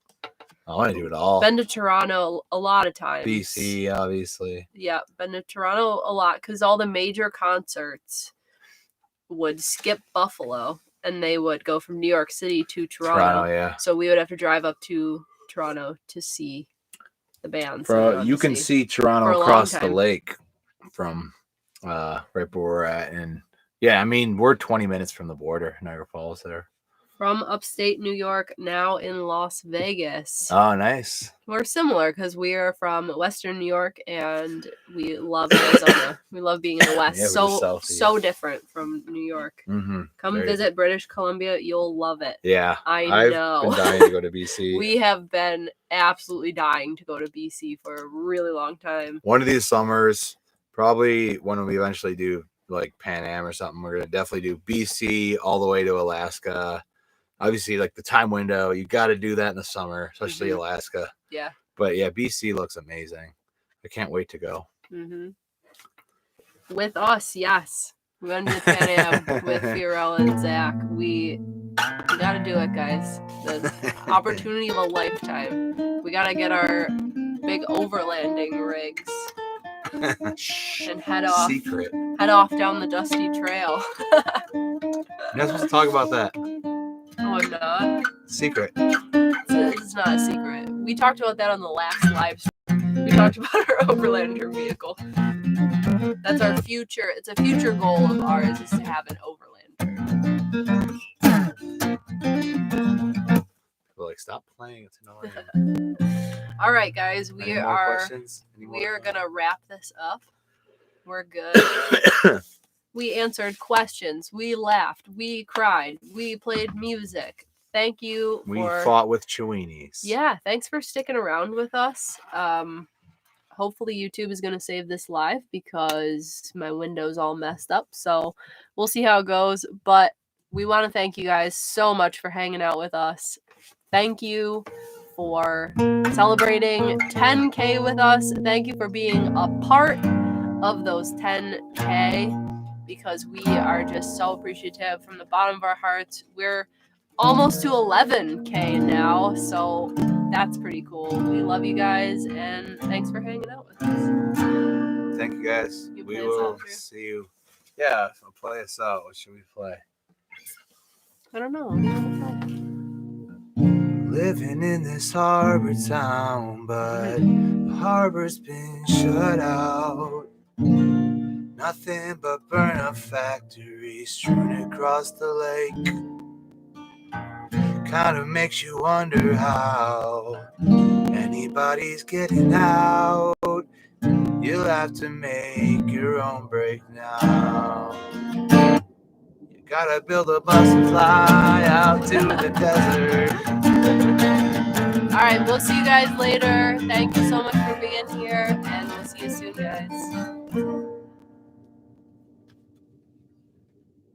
[SPEAKER 2] I want to do it all.
[SPEAKER 1] Been to Toronto a lot of times.
[SPEAKER 2] BC, obviously.
[SPEAKER 1] Yeah, been to Toronto a lot because all the major concerts would skip Buffalo and they would go from New York City to Toronto.
[SPEAKER 2] Yeah.
[SPEAKER 1] So we would have to drive up to Toronto to see the bands.
[SPEAKER 2] You can see Toronto across the lake from right where we're at. And yeah, I mean, we're 20 minutes from the border, Niagara Falls there.
[SPEAKER 1] From upstate New York, now in Las Vegas.
[SPEAKER 2] Oh, nice.
[SPEAKER 1] We're similar because we are from Western New York and we love Arizona. We love being in the West. Yeah, so different from New York.
[SPEAKER 2] Mm-hmm.
[SPEAKER 1] Come visit British Columbia. You'll love it.
[SPEAKER 2] Yeah.
[SPEAKER 1] I know.
[SPEAKER 2] I've been dying to go to BC.
[SPEAKER 1] We have been absolutely dying to go to BC for a really long time.
[SPEAKER 2] One of these summers, probably when we eventually do like Pan Am or something, we're going to definitely do BC all the way to Alaska. Obviously, like the time window, you got to do that in the summer, especially Alaska.
[SPEAKER 1] Yeah.
[SPEAKER 2] But yeah, BC looks amazing. I can't wait to go.
[SPEAKER 1] Mm-hmm. With us, yes. We're going to do Pan Am with Fiorella and Zach. We got to do it, guys. The opportunity of a lifetime. We got to get our big overlanding rigs and head off.
[SPEAKER 2] Secret.
[SPEAKER 1] Head off down the dusty trail.
[SPEAKER 2] You're not supposed to talk about that.
[SPEAKER 1] Oh, I'm not.
[SPEAKER 2] Secret.
[SPEAKER 1] It's not a secret. We talked about that on the last live stream. We talked about our Overlander vehicle. That's our future. It's a future goal of ours is to have an Overlander.
[SPEAKER 2] People like, stop playing. It's annoying.
[SPEAKER 1] All right, guys. We are gonna wrap this up. We're good. We answered questions. We laughed. We cried. We played music. Thank you
[SPEAKER 2] We fought with Cheweenies.
[SPEAKER 1] Yeah, thanks for sticking around with us. Hopefully YouTube is going to save this live because my window's all messed up. So we'll see how it goes. But we want to thank you guys so much for hanging out with us. Thank you for celebrating 10K with us. Thank you for being a part of those 10K because we are just so appreciative from the bottom of our hearts. We're almost to 11K now, so that's pretty cool. We love you guys, and thanks for hanging out with us.
[SPEAKER 2] Thank you guys. We will see you. Yeah, I'll play us out. What should we play?
[SPEAKER 1] I don't know. What do you want to play?
[SPEAKER 2] Living in this harbor town, but the harbor's been shut out. Nothing but burn-up factories strewn across the lake. Kind of makes you wonder how anybody's getting out. You'll have to make your own break now. You gotta build a bus and fly out to the desert.
[SPEAKER 1] All right, we'll see you guys later. Thank you so much for being here, and we'll see you soon, guys.